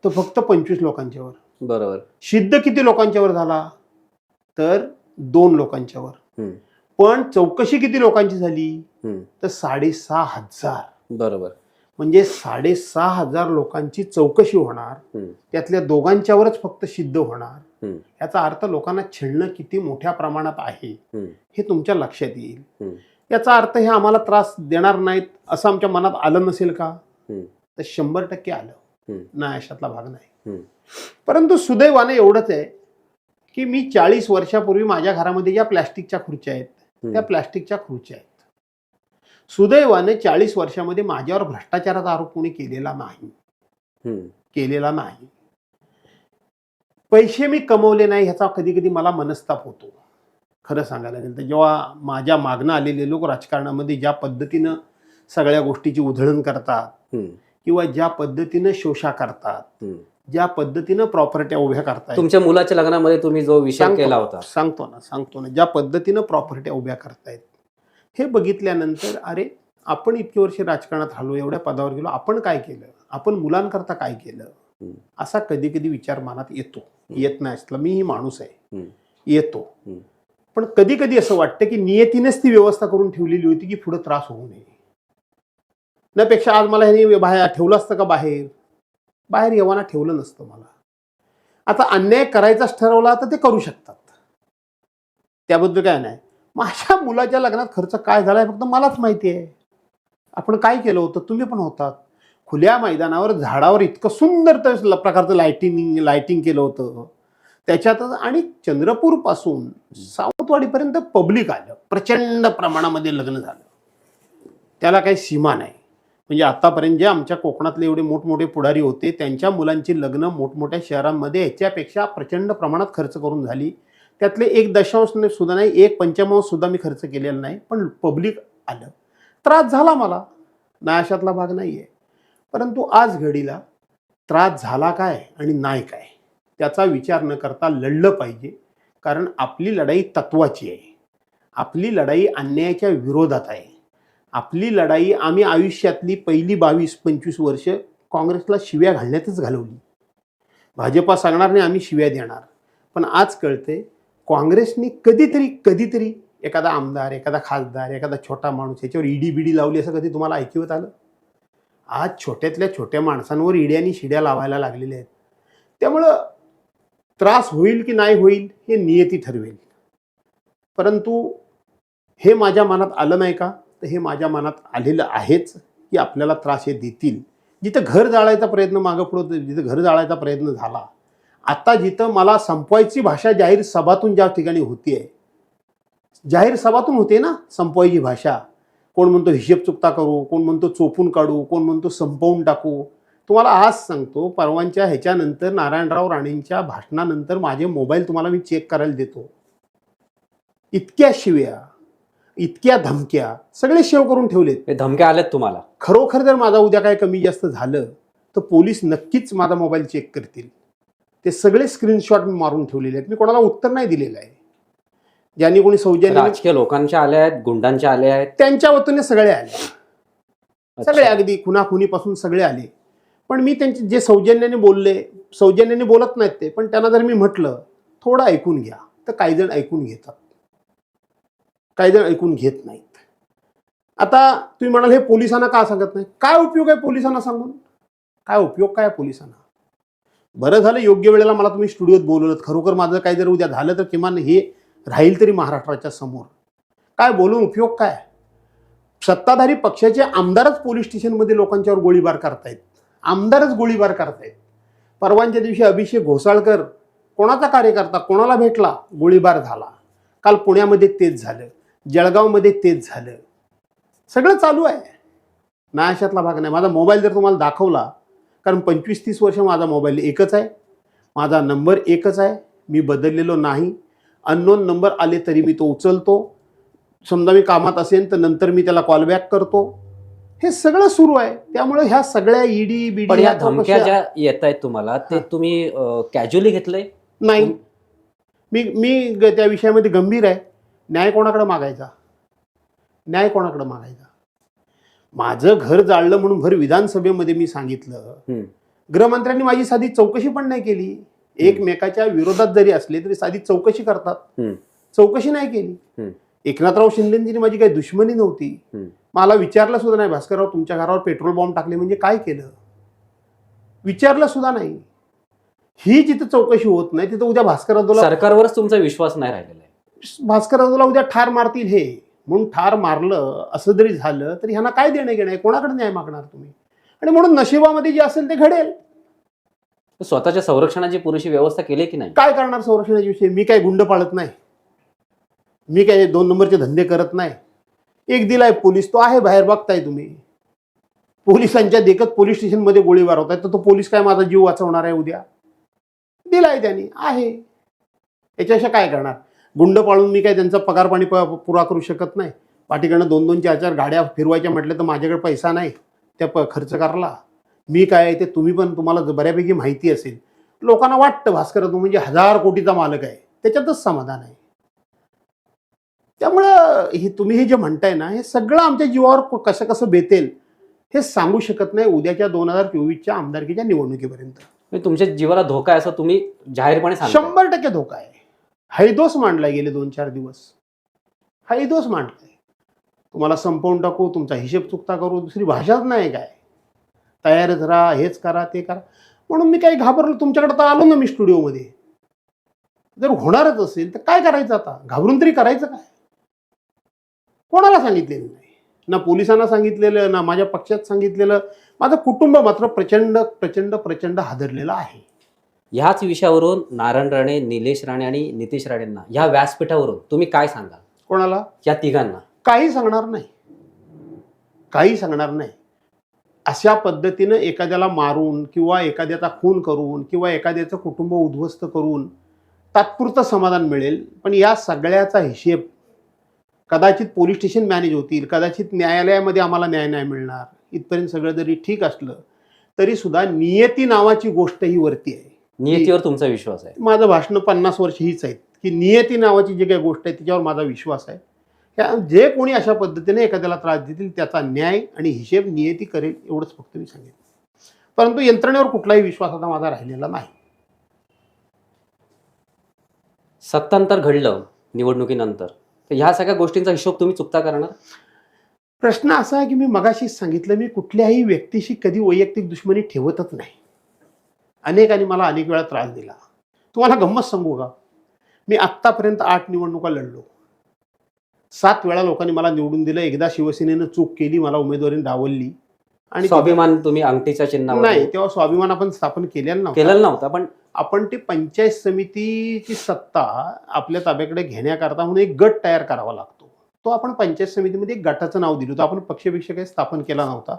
तर फक्त 25 लोकांच्यावर.
बरोबर.
सिद्ध किती लोकांच्यावर झाला? तर 2 लोकांच्यावर.
हम्म.
पण चौकशी किती लोकांची झाली?
हम्म.
तर 6,500.
बरोबर.
म्हणजे 6,500 लोकांची चौकशी होणार,
हम्म.
त्यातल्या दोघांच्यावरच फक्त सिद्ध होणार.
हम्म.
याचा अर्थ लोकांना छेडणं किती मोठ्या प्रमाणात आहे
हम्म.
हे तुमच्या लक्षात येईल.
हम्म.
याचा अर्थ हे आम्हाला त्रास देणार नाहीत असं आमच्या मनात आलं नसेल का?
हम्म.
तर 100% आलं.
हम्म.
नाही अशातला भाग नाही.
हम्म.
परंतु सुदैवाने एवढंच आहे की मी 40 वर्षापूर्वी माझ्या घरामध्ये ज्या प्लॅस्टिकच्या खुर्च्या आहेत त्या प्लॅस्टिकच्या खुर्च्या आहेत. सुदैवाने 40 वर्षामध्ये माझ्यावर भ्रष्टाचाराचा आरोप कोणी केलेला नाही.
हम्म.
केलेला नाही. पैसे मी कमवले नाही ह्याचा कधी कधी मला मनस्ताप होतो, खरं सांगायला गेलं तर. जेव्हा माझ्या मागणं आलेले लोक राजकारणामध्ये ज्या पद्धतीनं सगळ्या गोष्टीची उधळण करतात,
हम्म.
किंवा ज्या पद्धतीनं शोषा करतात,
हम्म.
ज्या पद्धतीनं प्रॉपर्ट्या उभ्या करतायत,
तुमच्या मुलाच्या लग्नामध्ये तुम्ही जो विषय केला होता,
सांगतो ना ज्या पद्धतीनं प्रॉपर्ट्या उभ्या करतायत, हे बघितल्यानंतर अरे आपण इतकी वर्ष राजकारणात राहिलो, एवढ्या पदावर गेलो, आपण काय केलं, आपण मुलांकरता काय केलं, असा कधी कधी विचार मनात येतो. येत नाही असला मीही माणूस आहे, येतो. पण कधी कधी असं वाटतं की नियतीनेच ती व्यवस्था करून ठेवलेली होती की पुढे त्रास होऊ नये. त्यापेक्षा आज मला ह्याने बाहेर ठेवलं असतं का? बाहेर येवाना ठेवलं नसतं मला. आता अन्याय करायचाच ठरवला तर ते करू शकतात, त्याबद्दल काय नाही. माझ्या मुलाच्या लग्नात खर्च काय झालाय फक्त मलाच माहिती आहे. आपण काय केलं होतं, तुम्ही पण होतात. खुल्या मैदानावर झाडावर इतकं सुंदर प्रकारचं लाइटिंग केलं होतं. त्याच्यातच आणि चंद्रपूरपासून सावंतवाडीपर्यंत पब्लिक आलं, प्रचंड प्रमाणामध्ये लग्न झालं. त्याला काही सीमा नाही. म्हणजे आतापर्यंत जे आमच्या कोकणातले एवढे मोठमोठे पुढारी होते त्यांच्या मुलांची लग्न मोठमोठ्या शहरांमध्ये ह्याच्यापेक्षा प्रचंड प्रमाणात खर्च करून झाली. त्यातले 1 दशांश सुद्धा नाही, 1/5 सुद्धा मी खर्च केलेला नाही, पण पब्लिक आलं. त्रास झाला मला, नाशातला भाग नाही आहे. परंतु आज घडीला त्रास झाला काय आणि नाही काय त्याचा विचार न करता लढलं पाहिजे. कारण आपली लढाई तत्वाची आहे. आपली लढाई अन्यायाच्या विरोधात आहे. आपली लढाई आम्ही आयुष्यातली पहिली 22-25 वर्ष काँग्रेसला शिव्या घालण्यातच घालवली. भाजपा सांगणार नाही आम्ही शिव्या देणार, पण आज कळते काँग्रेसने कधीतरी एखादा आमदार, एखादा खासदार, एखादा छोटा माणूस याच्यावर ईडी बिडी लावली असं कधी तुम्हाला ऐकवत आलं? आज छोट्यातल्या छोट्या माणसांवर ईड्यानी शिड्या लावायला लागलेल्या आहेत. त्यामुळं त्रास होईल की नाही होईल हे नियती ठरवेल. परंतु हे माझ्या मनात आलं नाही का, तर हे माझ्या मनात आलेलं आहेच की आपल्याला त्रास हे देतील. जिथं घर जाळायचा प्रयत्न मागं पुढं, जिथं घर जाळायचा प्रयत्न झाला, आता जिथं मला संपवायची भाषा जाहीर सभातून ज्या ठिकाणी होतीये, जाहीर सभातून होते ना संपवायची भाषा. कोण म्हणतो हिशेब चुकता करू, कोण म्हणतो चोपून काढू, कोण म्हणतो संपवून टाकू. तुम्हाला आज सांगतो, परवांच्या ह्याच्यानंतर नारायणराव राणेंच्या भाषणानंतर माझे मोबाईल तुम्हाला मी चेक करायला देतो. इतक्या शिव्या, इतक्या धमक्या सगळे सेव्ह करून ठेवलेत.
हे धमक्या आल्यात तुम्हाला?
खरोखर जर माझा उद्या काय कमी जास्त झालं तर पोलीस नक्कीच माझा मोबाईल चेक करतील. ते सगळे स्क्रीनशॉट मी मारून ठेवलेले आहेत. मी कोणाला उत्तर नाही दिलेलं आहे. ज्यांनी कोणी सौजन्य,
राजकीय लोकांच्या आल्या आहेत, गुंडांच्या आल्या आहेत,
त्यांच्या वतीने सगळे आले, सगळे अगदी खुनाखुनीपासून सगळे आले. पण मी त्यांचे जे सौजन्याने बोलले, सौजन्याने बोलत नाहीत ते, पण त्यांना जर मी म्हटलं थोडं ऐकून घ्या, तर काही जण ऐकून घेतात, काही जण ऐकून घेत नाहीत. आता तुम्ही म्हणाल हे पोलिसांना का सांगत नाही? काय उपयोग आहे पोलिसांना सांगून? काय उपयोग काय पोलिसांना? बरं झालं योग्य वेळेला मला तुम्ही स्टुडिओत बोलवलं. खरोखर माझं काही जर उद्या झालं तर किमान हे राहील तरी महाराष्ट्राच्या समोर. काय बोलून उपयोग काय? सत्ताधारी पक्षाचे आमदारच पोलीस स्टेशनमध्ये लोकांच्यावर गोळीबार करतायत. आमदारच गोळीबार करतायत. परवांच्या दिवशी अभिषेक घोसाळकर कोणाचा कार्यकर्ता कोणाला भेटला, गोळीबार झाला. काल पुण्यामध्ये तेच झालं, जळगावमध्ये तेच झालं. सगळं चालू आहे, नाशातला भाग नाही. माझा मोबाईल जर तुम्हाला दाखवला, कारण 25-30 वर्ष माझा मोबाईल एकच आहे, माझा नंबर एकच आहे, मी बदललेलो नाही. अननोन नंबर आले तरी मी तो उचलतो. समजा मी कामात असेल तर नंतर मी त्याला कॉल बॅक करतो. हे सगळं सुरू आहे. त्यामुळे ह्या सगळ्या ईडी
पण
बीडी
या धमक्या ज्या येत आहेत तुम्हाला ते तुम्ही कॅज्युअली घेतलंय?
नाही, मी त्या विषयामध्ये गंभीर आहे. न्याय कोणाकडे मागायचा? न्याय कोणाकडे मागायचा? माझं घर जाळलं म्हणून भर विधानसभेमध्ये मी सांगितलं. गृहमंत्र्यांनी माझी साधी चौकशी पण नाही केली. एकमेकाच्या विरोधात जरी असले तरी साधी चौकशी करतात, चौकशी नाही केली. एकनाथराव शिंदेंची माझी काही दुश्मनी नव्हती. मला विचारलं सुद्धा नाही, भास्करराव तुमच्या घरावर पेट्रोल बॉम्ब टाकले म्हणजे काय केलं, विचारलं सुद्धा नाही. ही जिथं चौकशी होत नाही तिथं उद्या भास्कररावला,
सरकारवरच तुमचा विश्वास नाही राहिलेला आहे.
भास्कररावला उद्या ठार मारतील हे म्हणून ठार मारलं असं जरी झालं तरी ह्यांना काय देणं घेणं आहे? कोणाकडे न्याय मागणार तुम्ही? आणि म्हणून नशिबामध्ये जे असेल ते घडेल.
स्वतःच्या संरक्षणाची पुरेशी व्यवस्था केली की नाही?
काय करणार संरक्षणाच्या विषयी? मी काय गुंड पाळत नाही, मी काय 2 नंबरचे धंदे करत नाही. एक दिलाय पोलीस, तो आहे बाहेर, बघताय तुम्ही. पोलिसांच्या देखत पोलीस स्टेशनमध्ये गोळीबार होत आहे, तर तो पोलीस काय माझा जीव वाचवणार आहे उद्या? दिलाय त्यांनी, आहे. याच्याशिवाय काय करणार? गुंड पाळून मी काय त्यांचा पगार पाणी पुरा करू शकत नाही. पाठीकडनं 2-2, 4-4 गाड्या फिरवायच्या म्हटलं तर माझ्याकडे पैसा नाही त्या खर्च करायला. मी काय ते तुम्ही पण, तुम्हाला बऱ्यापैकी माहिती असेल. लोकांना वाटतं भास्कर म्हणजे 1000 कोटीचा मालक आहे, त्याच्यातच समाधान आहे. त्यामुळं हे तुम्ही हे जे म्हणताय ना, हे सगळं आमच्या जीवावर कसं कसं बेतेल हे सांगू शकत नाही उद्याच्या 2024च्या आमदारकीच्या निवडणुकीपर्यंत.
तुमच्या जीवाला धोका आहे असं तुम्ही जाहीरपणे सांगता?
100% धोका आहे. हैदोस मांडलाय गेले 2-4 दिवस, हैदोस मांडलाय. तुम्हाला संपवून टाकू, तुमचा हिशेब चुकता करू, दुसरी भाषाच नाही काय. तयारच राहा, हेच करा ते करा. म्हणून मी काही घाबरलो. तुमच्याकडे तर आलो ना मी स्टुडिओमध्ये. जर होणारच असेल तर काय करायचं आता? घाबरून तरी करायचं काय? कोणाला सांगितलेलं नाही, ना पोलिसांना सांगितलेलं, ना माझ्या पक्षात सांगितलेलं. माझं कुटुंब मात्र प्रचंड प्रचंड प्रचंड हादरलेलं आहे.
ह्याच विषयावरून नारायण राणे, निलेश राणे आणि नितेश राणेंना ह्या व्यासपीठावरून तुम्ही काय सांगाल?
कोणाला?
या तिघांना.
काही सांगणार नाही, काही सांगणार नाही. अशा पद्धतीनं एखाद्याला मारून किंवा एखाद्याचा खून करून किंवा एखाद्याचं कुटुंब उद्ध्वस्त करून तात्पुरतं समाधान मिळेल, पण या सगळ्याचा हिशेब कदाचित पोलीस स्टेशन मॅनेज होतील, कदाचित न्यायालयामध्ये आम्हाला न्याय नाही मिळणार. इथपर्यंत सगळं जरी ठीक असलं तरी सुद्धा नियती नावाची गोष्ट ही वरती आहे.
नियतीवर तुमचा विश्वास आहे?
माझं भाषण 50 वर्ष हीच आहेत की नियती नावाची जी काही गोष्ट आहे तिच्यावर माझा विश्वास आहे. जे कोणी अशा पद्धतीने एखाद्याला त्रास देतील त्याचा न्याय आणि हिशेब नियती करेल, एवढंच फक्त मी सांगेन. परंतु यंत्रणेवर कुठलाही विश्वास आता माझा राहिलेला नाही.
सत्तांतर घडलं निवडणुकीनंतर, तर ह्या सगळ्या गोष्टींचा हिशोब तुम्ही चुकता करणार?
प्रश्न असा आहे की मी मगाशीच सांगितलं, मी कुठल्याही व्यक्तीशी कधी वैयक्तिक दुश्मनी ठेवतच नाही. अनेकांनी मला अनेक वेळा त्रास दिला. तुम्हाला गंमत सांगू का, मी आत्तापर्यंत 8 निवडणुका लढलो. 7 वेळा लोकांनी मला निवडून दिलं. एकदा शिवसेनेनं चूक केली, मला उमेदवारी डावलली आणि
स्वाभिमान तुम्ही अंगठीच्या चिन्हावर
नाही, तेव्हा स्वाभिमान आपण स्थापन केलेलं
नव्हता, पण
आपण ते पंचायत समितीची सत्ता आपल्या ताब्याकडे घेण्याकरता म्हणून एक गट तयार करावा लागतो. तो आपण पंचायत समितीमध्ये एक गटाचं नाव दिलं होतं. आपण पक्षपेक्षा काही स्थापन केला नव्हता.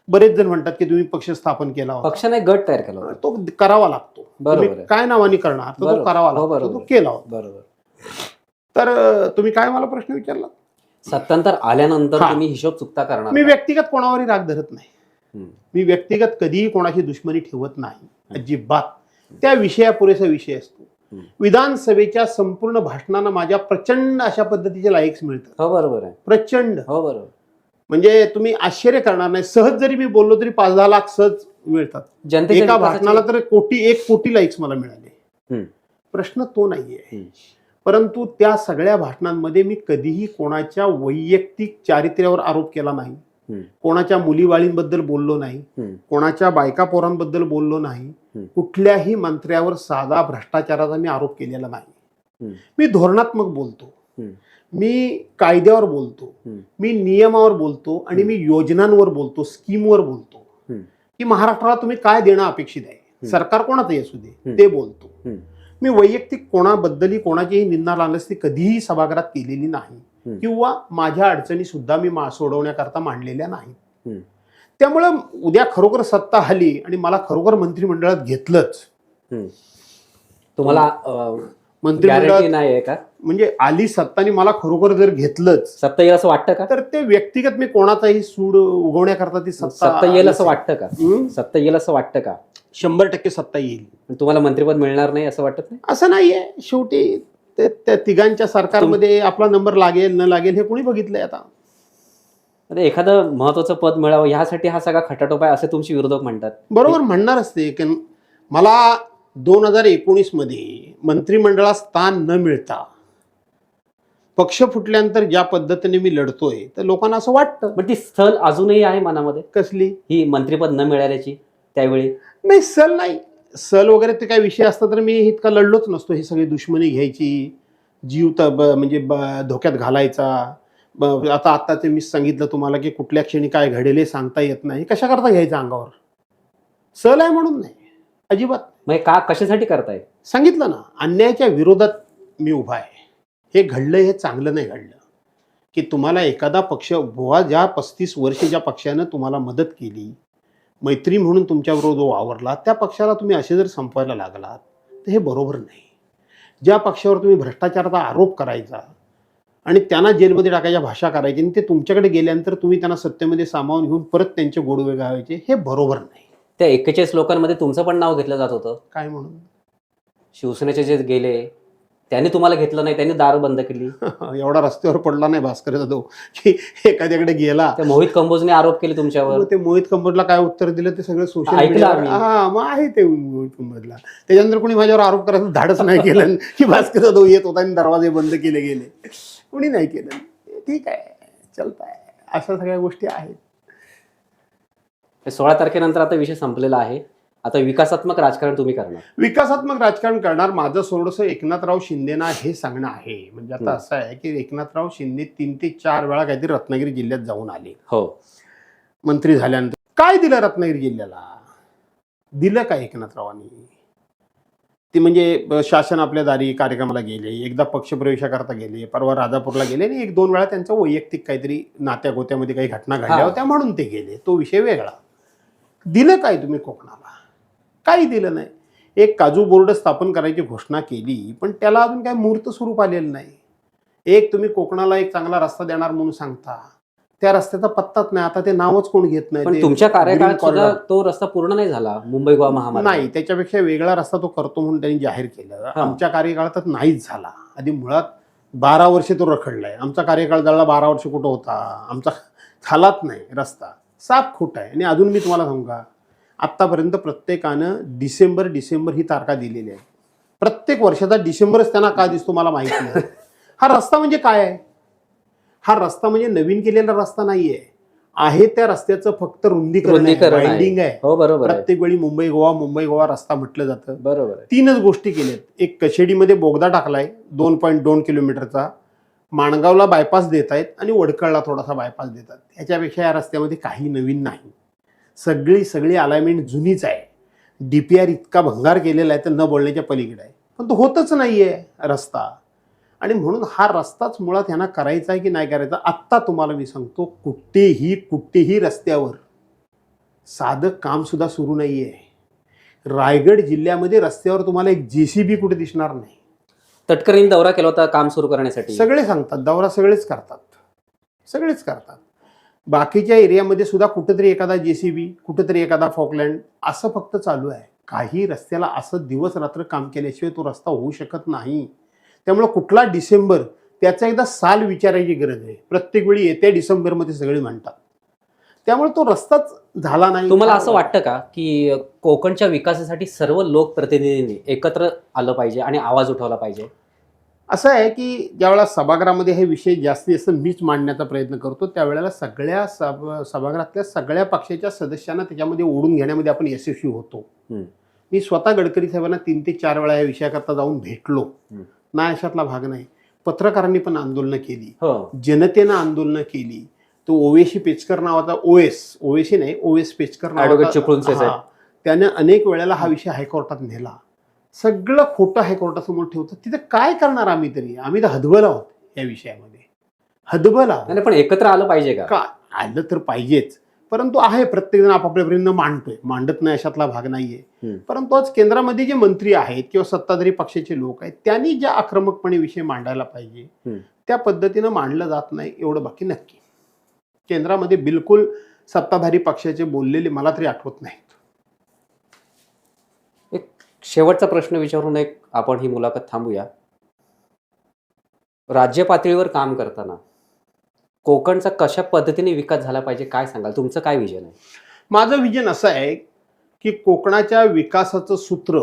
बरेच जण म्हणतात की तुम्ही पक्ष स्थापन केला होता.
पक्षाने गट तयार केला होता.
तो करावा लागतो.
बरोबर.
काय नावाने करणार, तो करावा लागतो. तो केला होता.
बरोबर.
तर तुम्ही काय मला प्रश्न विचारला?
सत्तांतर आल्यानंतर तुम्ही हिशोब चुकता करणार?
मी व्यक्तिगत कोणावरही राग धरत नाही. मी व्यक्तिगत कधीही कोणाची दुश्मनी ठेवत नाही, अजिबात. त्या विषयापुरेसा विषय असतो. विधानसभेच्या संपूर्ण भाषणांना माझ्या प्रचंड अशा पद्धतीचे लाईक्स मिळतात.
हो बरोबर आहे.
प्रचंड.
हो बरोबर.
म्हणजे तुम्ही आश्चर्य करणार नाही, सहज जरी मी बोललो तरी 5-10 लाख सहज मिळतात. एका भाषणाला तर 1 कोटी लाईक्स मला मिळाले. प्रश्न तो नाहीये. परंतु त्या सगळ्या भाषणांमध्ये मी कधीही कोणाच्या वैयक्तिक चारित्र्यावर आरोप केला नाही, कोणाच्या मुलीबाळींबद्दल बोललो नाही, कोणाच्या बायका पोरांबद्दल बोललो नाही, कुठल्याही मंत्र्यावर साधा भ्रष्टाचाराचा मी आरोप केलेला नाही. मी धोरणात्मक बोलतो, मी कायद्यावर बोलतो, मी नियमावर बोलतो आणि मी योजनांवर बोलतो, स्कीमवर बोलतो की महाराष्ट्राला तुम्ही काय देणं अपेक्षित आहे, सरकार कोणाचंही असू दे, ते बोलतो. मी वैयक्तिक कोणाबद्दलही कोणाचीही निंदा लावल्यास ती कधीही सभागृहात केलेली नाही किंवा माझ्या अडचणी सुद्धा मी सोडवण्याकरता मांडलेल्या नाहीत. त्यामुळं उद्या खरोखर सत्ता आली आणि मला खरोखर मंत्रिमंडळात घेतलंच,
तुम्हाला
मंत्रिमंडळात
नाही का
म्हणजे आली सत्तानी मला खरोखर जर घेतलंच,
सत्ता येईल असं वाटतं का?
तर ते व्यक्तिगत मी कोणाचाही सूड उगवण्याकरता ती
सत्ता येईल असं वाटतं का? सत्ता येईल असं वाटतं का?
100% सत्ता येईल.
तुम्हाला मंत्रिपद मिळणार नाही असं वाटत नाही?
असं नाहीये. शेवटी त्या तिघांच्या सरकारमध्ये आपला नंबर लागेल न लागेल हे कोणी बघितलंय आता.
एखादं महत्वाचं पद मिळावं ह्यासाठी हा सगळा खटाटोप आहे असे तुमचे विरोधक म्हणतात.
बरोबर म्हणणारच ते. की मला 2019 मध्ये मंत्रिमंडळात स्थान न मिळता पक्ष फुटल्यानंतर ज्या पद्धतीने मी लढतोय तर लोकांना असं वाटतं.
पण ती सल अजूनही आहे मनामध्ये.
कसली? ही
मंत्रिपद न मिळाल्याची. त्यावेळी
नाही, सल नाही, सल वगैरे ते काही विषय असता तर मी इतका लढलोच नसतो. ही सगळी दुश्मनी घ्यायची, जीव म्हणजे धोक्यात घालायचा. आता ते मी सांगितलं तुम्हाला की कुठल्या क्षणी काय घडेल हे सांगता येत नाही. कशा करता घ्यायचं अंगावर? सल आहे म्हणून नाही, अजिबात.
मग का कशासाठी करताय?
सांगितलं ना, अन्यायाच्या विरोधात मी उभा आहे. हे घडलं हे चांगलं नाही घडलं. की तुम्हाला एखादा पक्ष बुवा ज्या 35 वर्ष ज्या पक्षानं तुम्हाला मदत केली, मैत्री म्हणून तुमच्याबरोबर जो वावरला, त्या पक्षाला तुम्ही असे जर संपवायला लागलात तर हे बरोबर नाही. ज्या पक्षावर तुम्ही भ्रष्टाचाराचा आरोप करायचा आणि त्यांना जेलमध्ये टाकायच्या भाषा करायची आणि ते तुमच्याकडे गेल्यानंतर तुम्ही त्यांना सत्तेमध्ये सामावून घेऊन परत त्यांचे गोडवे गावायचे, हे बरोबर नाही.
त्या 41 लोकांमध्ये तुमचं पण नाव घेतलं जात होतं.
काय म्हणून?
शिवसेनेचे जे गेले त्यांनी तुम्हाला घेतलं नाही, त्यांनी दार बंद केली.
एवढा रस्त्यावर पडला नाही भास्कर जाधव की एखाद्याकडे गेला.
त्या मोहित कंबोजने आरोप केले तुमच्यावर.
ते मोहित कंबोजला काय उत्तर दिलं ते सगळं सोशल
मीडियावर.
हा, मग आहे ते मोहित कंबोजला. त्याच्यानंतर कोणी माझ्यावर आरोप करायचं धाडच नाही केलं की भास्कर जाधव येत होता आणि दरवाजे बंद केले गेले. कोणी नाही केलं. ठीक आहे, चलताय. अशा सगळ्या गोष्टी आहेत.
16 तारखेनंतर आता विषय संपलेला आहे. आता विकासात्मक राजकारण तुम्ही करणार.
विकासात्मक राजकारण करणार. माझं थोडंसं एकनाथराव शिंदेना हे सांगणं आहे. म्हणजे आता असं आहे की एकनाथराव शिंदे 3 ते 4 वेळा काहीतरी रत्नागिरी जिल्ह्यात जाऊन आले
हो,
मंत्री झाल्यानंतर. काय दिलं रत्नागिरी जिल्ह्याला? दिलं काय एकनाथरावांनी? ते म्हणजे शासन आपल्या दारी कार्यक्रमाला गेले, एकदा पक्षप्रवेशाकरता गेले, परवा राजापूरला गेले आणि 1-2 वेळा त्यांचं वैयक्तिक काहीतरी नात्या गोत्यामध्ये काही घटना घडल्या होत्या म्हणून ते गेले. तो विषय वेगळा. दिलं काय तुम्ही कोकणाला? काही दिलं नाही. एक काजू बोर्ड स्थापन करायची घोषणा केली, पण त्याला अजून काही मूर्त स्वरूप आलेलं नाही. एक तुम्ही कोकणाला एक चांगला रस्ता देणार म्हणून सांगता, त्या रस्त्याचा पत्ताच नाही. आता ते नावच कोण घेत नाही.
पण
ते
तुमच्या कार्यकाळात
ग्रीन
सुद्धा
कॉरिडॉर.
तो रस्ता पूर्ण नाही झाला, मुंबई गोवा महामार्ग.
नाही, त्याच्यापेक्षा वेगळा रस्ता तो करतो म्हणून त्यांनी जाहीर केलं. आमच्या कार्यकाळात नाहीच झाला. आधी मुळात 12 वर्षे तो रखडलाय. आमचा कार्यकाळ झाला 12 वर्ष कुठं होता? आमचा झालाच नाही रस्ता. साफ खोट आहे. आणि अजून मी तुम्हाला सांगू का, आत्तापर्यंत प्रत्येकानं डिसेंबर ही तारखा दिलेली आहे. प्रत्येक वर्षाचा डिसेंबरच त्यांना का दिसतो मला माहित नाही. हा रस्ता म्हणजे काय आहे? हा रस्ता म्हणजे नवीन केलेला रस्ता नाहीये. आहे त्या रस्त्याचं फक्त रुंदीकरण आहे, वाइंडिंग आहे.
हो, बरोबर आहे.
प्रत्येक वेळी मुंबई गोवा रस्ता म्हटलं जातं.
बरोबर आहे.
3च गोष्टी केल्यात. एक कशेडीमध्ये बोगदा टाकलाय 2.2 किलोमीटरचा, माणगावला बायपास देत आहेत आणि वडकळला थोडासा बायपास देतात. ह्याच्यापेक्षा या रस्त्यामध्ये काही नवीन नाही. सगळी अलाइनमेंट जुनीच आहे. DPR इतका भंगार केलेला आहे तर न बोलण्याच्या पलीकडे आहे. पण तो होतच नाहीये रस्ता. आणि म्हणून हा रस्ताच मुळात ह्यांना करायचा आहे की नाही करायचा. आत्ता तुम्हाला मी सांगतो, कुठेही रस्त्यावर साधं काम सुद्धा सुरू नाहीये. रायगड जिल्ह्यामध्ये रस्त्यावर तुम्हाला एक JCB कुठे दिसणार नाही.
तटकरीने दौरा केला होता काम सुरू करण्यासाठी.
सगळे सांगतात दौरा सगळेच करतात. बाकीच्या एरियामध्ये सुद्धा कुठेतरी एखादा JCB, कुठेतरी एखादा फॉकलँड असं फक्त चालू आहे. काही रस्त्याला असं दिवस रात्र काम केल्याशिवाय तो रस्ता होऊ शकत नाही. त्यामुळे कुठला डिसेंबर त्याचा एकदा साल विचारायची गरज आहे. प्रत्येक वेळी येत्या डिसेंबरमध्ये सगळे म्हणतात. त्यामुळे तो रस्ताच झाला नाही.
तुम्हाला असं वाटतं का की कोकणच्या विकासासाठी सर्व लोकप्रतिनिधींनी एकत्र आलं पाहिजे आणि आवाज उठवला पाहिजे?
असं आहे की ज्यावेळेला सभागृहामध्ये हे विषय जास्त मीच मांडण्याचा प्रयत्न करतो, त्यावेळेला सगळ्या सभागृहातल्या सगळ्या पक्षाच्या सदस्यांना त्याच्यामध्ये ओढून घेण्यामध्ये आपण यशस्वी होतो. मी स्वतः गडकरी साहेबांना 3 ते 4 वेळा या विषयाकरता जाऊन भेटलो. ना अशातला भाग नाही. पत्रकारांनी पण आंदोलनं केली, जनतेनं आंदोलनं केली. तो ओवेसी पेचकर नावाचा ओवेसी नाही, OS पेचकर नावाचा, त्याने अनेक वेळेला हा विषय हायकोर्टात नेला. सगळं खोटं हायकोर्टासमोर ठेवतं. तिथं काय करणार आम्ही तर हतबल आहोत या विषयामध्ये. हतबल आहोत.
पण एकत्र आलं पाहिजे का?
आलं तर पाहिजेच. परंतु आहे प्रत्येकजण आपापल्या परीने मांडतोय, मांडत नाही अशातला भाग नाहीये. परंतु आज केंद्रामध्ये जे मंत्री आहेत किंवा सत्ताधारी पक्षाचे लोक आहेत त्यांनी ज्या आक्रमकपणे विषय मांडायला पाहिजे त्या पद्धतीनं मांडलं जात नाही, एवढं बाकी नक्की. केंद्रामध्ये बिलकुल सत्ताधारी पक्षाचे बोललेले मला तरी आठवत नाहीत.
एक शेवटचा प्रश्न विचारून आपण ही मुलाखत थांबूया. राज्य पातळीवर काम करताना कोकणचा कशा पद्धतीने विकास झाला पाहिजे, काय सांगाल? तुमचं काय विजन आहे?
माझं विजन असं आहे की कोकणाच्या विकासाचं सूत्र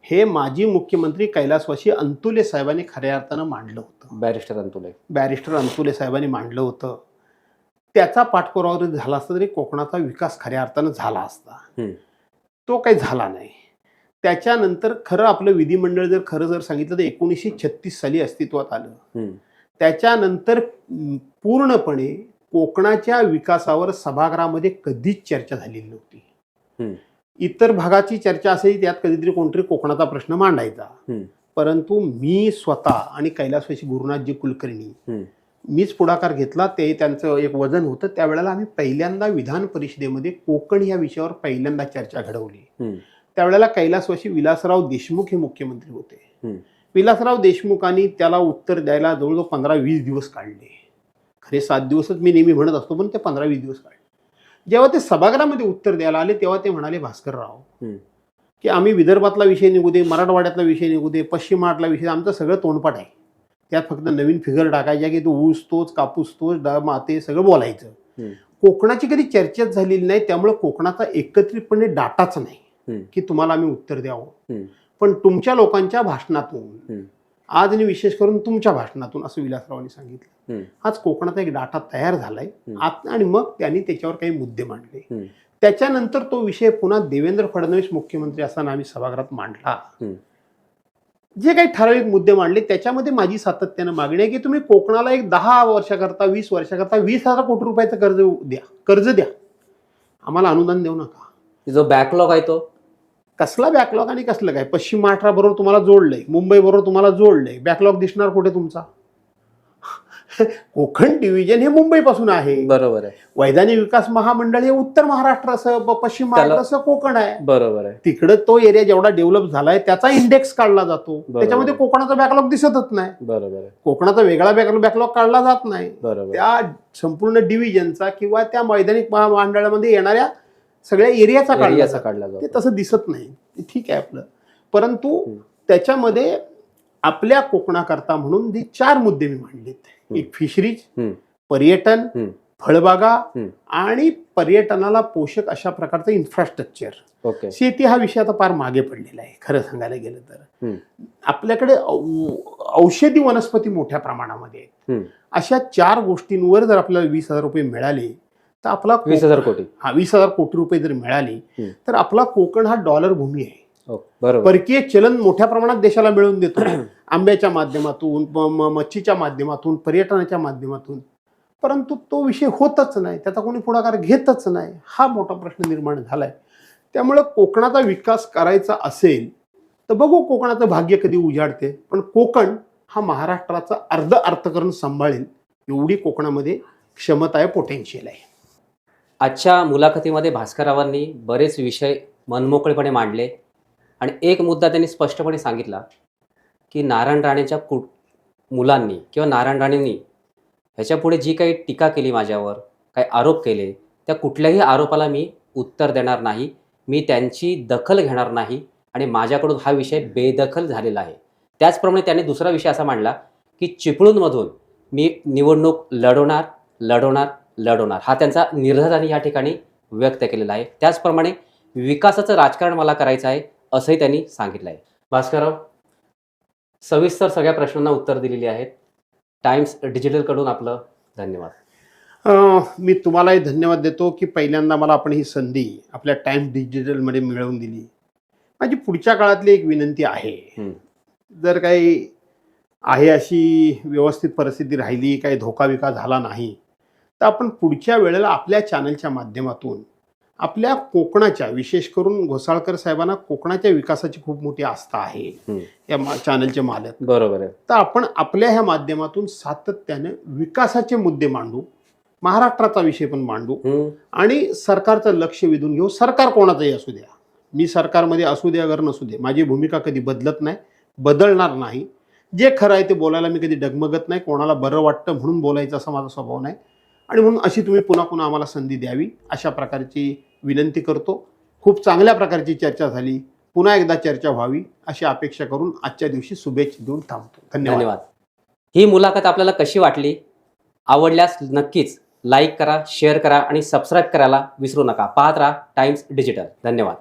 हे माजी मुख्यमंत्री कैलासवासी अंतुले साहेबांनी खऱ्या अर्थानं मांडलं होतं. बॅरिस्टर अंतुले साहेबांनी मांडलं होतं. त्याचा पाठपुरावा जरी झाला असता तरी कोकणाचा विकास खऱ्या अर्थानं झाला असता. तो काही झाला नाही. त्याच्यानंतर खरं आपलं विधिमंडळ जर सांगितलं तर 1936 साली अस्तित्वात आलं. त्याच्यानंतर पूर्णपणे कोकणाच्या विकासावर सभागृहामध्ये कधीच चर्चा झालेली नव्हती. इतर भागाची चर्चा असेल, त्यात कधीतरी कोणतरी कोकणाचा प्रश्न मांडायचा. परंतु मी स्वतः आणि कैलासवासी गुरुनाथजी कुलकर्णी मीच पुढाकार घेतला. ते त्यांचं एक वजन होतं. त्यावेळेला आम्ही पहिल्यांदा विधान परिषदेमध्ये कोकण या विषयावर पहिल्यांदा चर्चा घडवली. त्यावेळेला कैलासवासी विलासराव देशमुख हे मुख्यमंत्री होते. विलासराव देशमुखांनी त्याला उत्तर द्यायला जवळजवळ 15-20 दिवस काढले. खरे 7 दिवसच मी नेहमी म्हणत असतो, पण ते 15-20 दिवस काढले. जेव्हा ते सभागृहामध्ये उत्तर द्यायला आले तेव्हा ते म्हणाले, भास्करराव की आम्ही विदर्भातला विषय निघू दे, मराठवाड्यातला विषय निघू दे, पश्चिम महाराष्ट्रातला विषय, आमचं सगळं तोंडपाठ आहे. त्यात फक्त नवीन फिगर टाकायच्या की तो ऊस तोच, कापूस तोच, माते सगळं बोलायचं. कोकणाची कधी चर्चाच झालेली नाही. त्यामुळे कोकणाचा एकत्रितपणे डाटाच नाही की तुम्हाला आम्ही उत्तर द्यावं. पण तुमच्या लोकांच्या भाषणातून आज आणि विशेष करून तुमच्या भाषणातून असं विलासरावांनी सांगितलं. आज कोकणाचा एक डाटा तयार झालाय आणि मग त्यांनी त्याच्यावर काही मुद्दे मांडले. त्याच्यानंतर तो विषय पुन्हा देवेंद्र फडणवीस मुख्यमंत्री असताना आम्ही सभागृहात मांडला. जे काही ठराविक मुद्दे मांडले त्याच्यामध्ये माझी सातत्यानं मागणी आहे की तुम्ही कोकणाला एक 10 वर्षाकरता 20 वर्षाकरता 20,000 कोटी रुपयाचं कर्ज द्या, आम्हाला अनुदान देऊ नका.
जो बॅकलॉग आहे तो
कसला बॅकलॉग आणि कसलं काय? पश्चिम महाराष्ट्रा बरोबर तुम्हाला जोडलंय, मुंबई बरोबर तुम्हाला जोडलंय, बॅकलॉग दिसणार कुठे तुमचा? कोकण डिव्हिजन हे मुंबईपासून आहे.
बरोबर आहे.
वैधानिक विकास महामंडळ हे उत्तर महाराष्ट्रासह पश्चिम महाराष्ट्रासह कोकण आहे.
बरोबर आहे.
तिकडं तो एरिया जेवढा डेव्हलप झालाय त्याचा इंडेक्स काढला जातो, त्याच्यामध्ये कोकणाचा बॅकलॉग दिसतच नाही.
बरोबर आहे.
कोकणाचा वेगळा बॅकलॉग काढला जात नाही.
बरोबर.
त्या संपूर्ण डिव्हिजनचा किंवा त्या वैधानिक महामंडळामध्ये येणाऱ्या सगळ्या एरियाचा काढला जातो. ते तसं दिसत नाही. ठीक आहे आपलं, परंतु त्याच्यामध्ये आपल्या कोकणाकरता म्हणून जे 4 मुद्दे मी मांडलेत, एक फिशरीज, पर्यटन, फळबागा आणि पर्यटनाला पोषक अशा प्रकारचं इन्फ्रास्ट्रक्चर. शेती हा विषय आता फार मागे पडलेला आहे खरं सांगायला गेलं तर. आपल्याकडे औषधी वनस्पती मोठ्या प्रमाणामध्ये आहेत. अशा 4 गोष्टींवर जर आपल्याला 20,000 रुपये मिळाले तर आपला
20,000 कोटी
20,000 कोटी रुपये जर मिळाले तर आपला कोकण हा डॉलर भूमी आहे.
बरोबर.
परकीय चलन मोठ्या प्रमाणात देशाला मिळवून देतो, आंब्याच्या माध्यमातून, मच्छीच्या माध्यमातून, पर्यटनाच्या माध्यमातून. परंतु तो विषय होतच नाही, त्याचा कोणी पुढाकार घेतच नाही. हा मोठा प्रश्न निर्माण झालाय. त्यामुळे कोकणाचा विकास करायचा असेल तर बघू कोकणाचं भाग्य कधी उजाडते, पण कोकण हा महाराष्ट्राचा अर्थकरण सांभाळेल एवढी कोकणामध्ये क्षमता आहे, पोटेन्शियल आहे.
आजच्या मुलाखतीमध्ये भास्कररावांनी बरेच विषय मनमोकळेपणे मांडले आणि एक मुद्दा त्यांनी स्पष्टपणे सांगितला की नारायण राणेच्या मुलांनी किंवा नारायण राणेंनी ह्याच्यापुढे जी काही टीका केली, माझ्यावर काही आरोप केले, त्या कुठल्याही आरोपाला मी उत्तर देणार नाही, मी त्यांची दखल घेणार नाही आणि माझ्याकडून हा विषय बेदखल झालेला आहे. त्याचप्रमाणे त्यांनी दुसरा विषय असा मांडला की चिपळूणमधून मी निवडणूक लढवणार हा त्यांचा निर्धार त्यांनी या ठिकाणी व्यक्त केलेला आहे. त्याचप्रमाणे विकासाचं राजकारण मला करायचं आहे असंही त्यांनी सांगितलं आहे. भास्करराव, सविस्तर सगळ्या प्रश्नांना उत्तर दिलेली आहेत. टाइम्स डिजिटलकडून आपलं धन्यवाद.
मी तुम्हालाही धन्यवाद देतो की पहिल्यांदा मला आपण ही संधी आपल्या टाइम्स डिजिटलमध्ये मिळवून दिली. माझी पुढच्या काळातली एक विनंती आहे, जर काही आहे अशी व्यवस्थित परिस्थिती राहिली, काही धोका झाला नाही तर आपण पुढच्या वेळेला आपल्या चॅनलच्या माध्यमातून आपल्या कोकणाच्या, विशेष करून घोसाळकर साहेबांना कोकणाच्या विकासाची खूप मोठी आस्था आहे, या चॅनलचे मालक.
बरोबर आहे.
तर आपण आपल्या ह्या माध्यमातून सातत्याने विकासाचे मुद्दे मांडू, महाराष्ट्राचा विषय पण मांडू आणि सरकारचं लक्ष वेधून घेऊ. सरकार कोणाचंही असू द्या, मी सरकारमध्ये असू द्या अगर नसू दे, माझी भूमिका कधी बदलत नाही, बदलणार नाही. जे खरं आहे ते बोलायला मी कधी डगमगत नाही, कोणाला बरं वाटतं म्हणून बोलायचं असा माझा स्वभाव नाही. आणि म्हणून अशी तुम्ही पुन्हा पुन्हा आम्हाला संधी द्यावी अशा प्रकारची विनंती करतो. खूप चांगल्या प्रकारची चर्चा झाली, पुन्हा एकदा चर्चा व्हावी अशी अपेक्षा करून आजच्या दिवशी शुभेच्छा देऊन थांबतो. धन्यवाद.
ही मुलाखत आपल्याला कशी वाटली? आवडल्यास नक्कीच लाईक करा, शेअर करा आणि सबस्क्राईब करायला विसरू नका. पाहत राहा टाइम्स डिजिटल. धन्यवाद.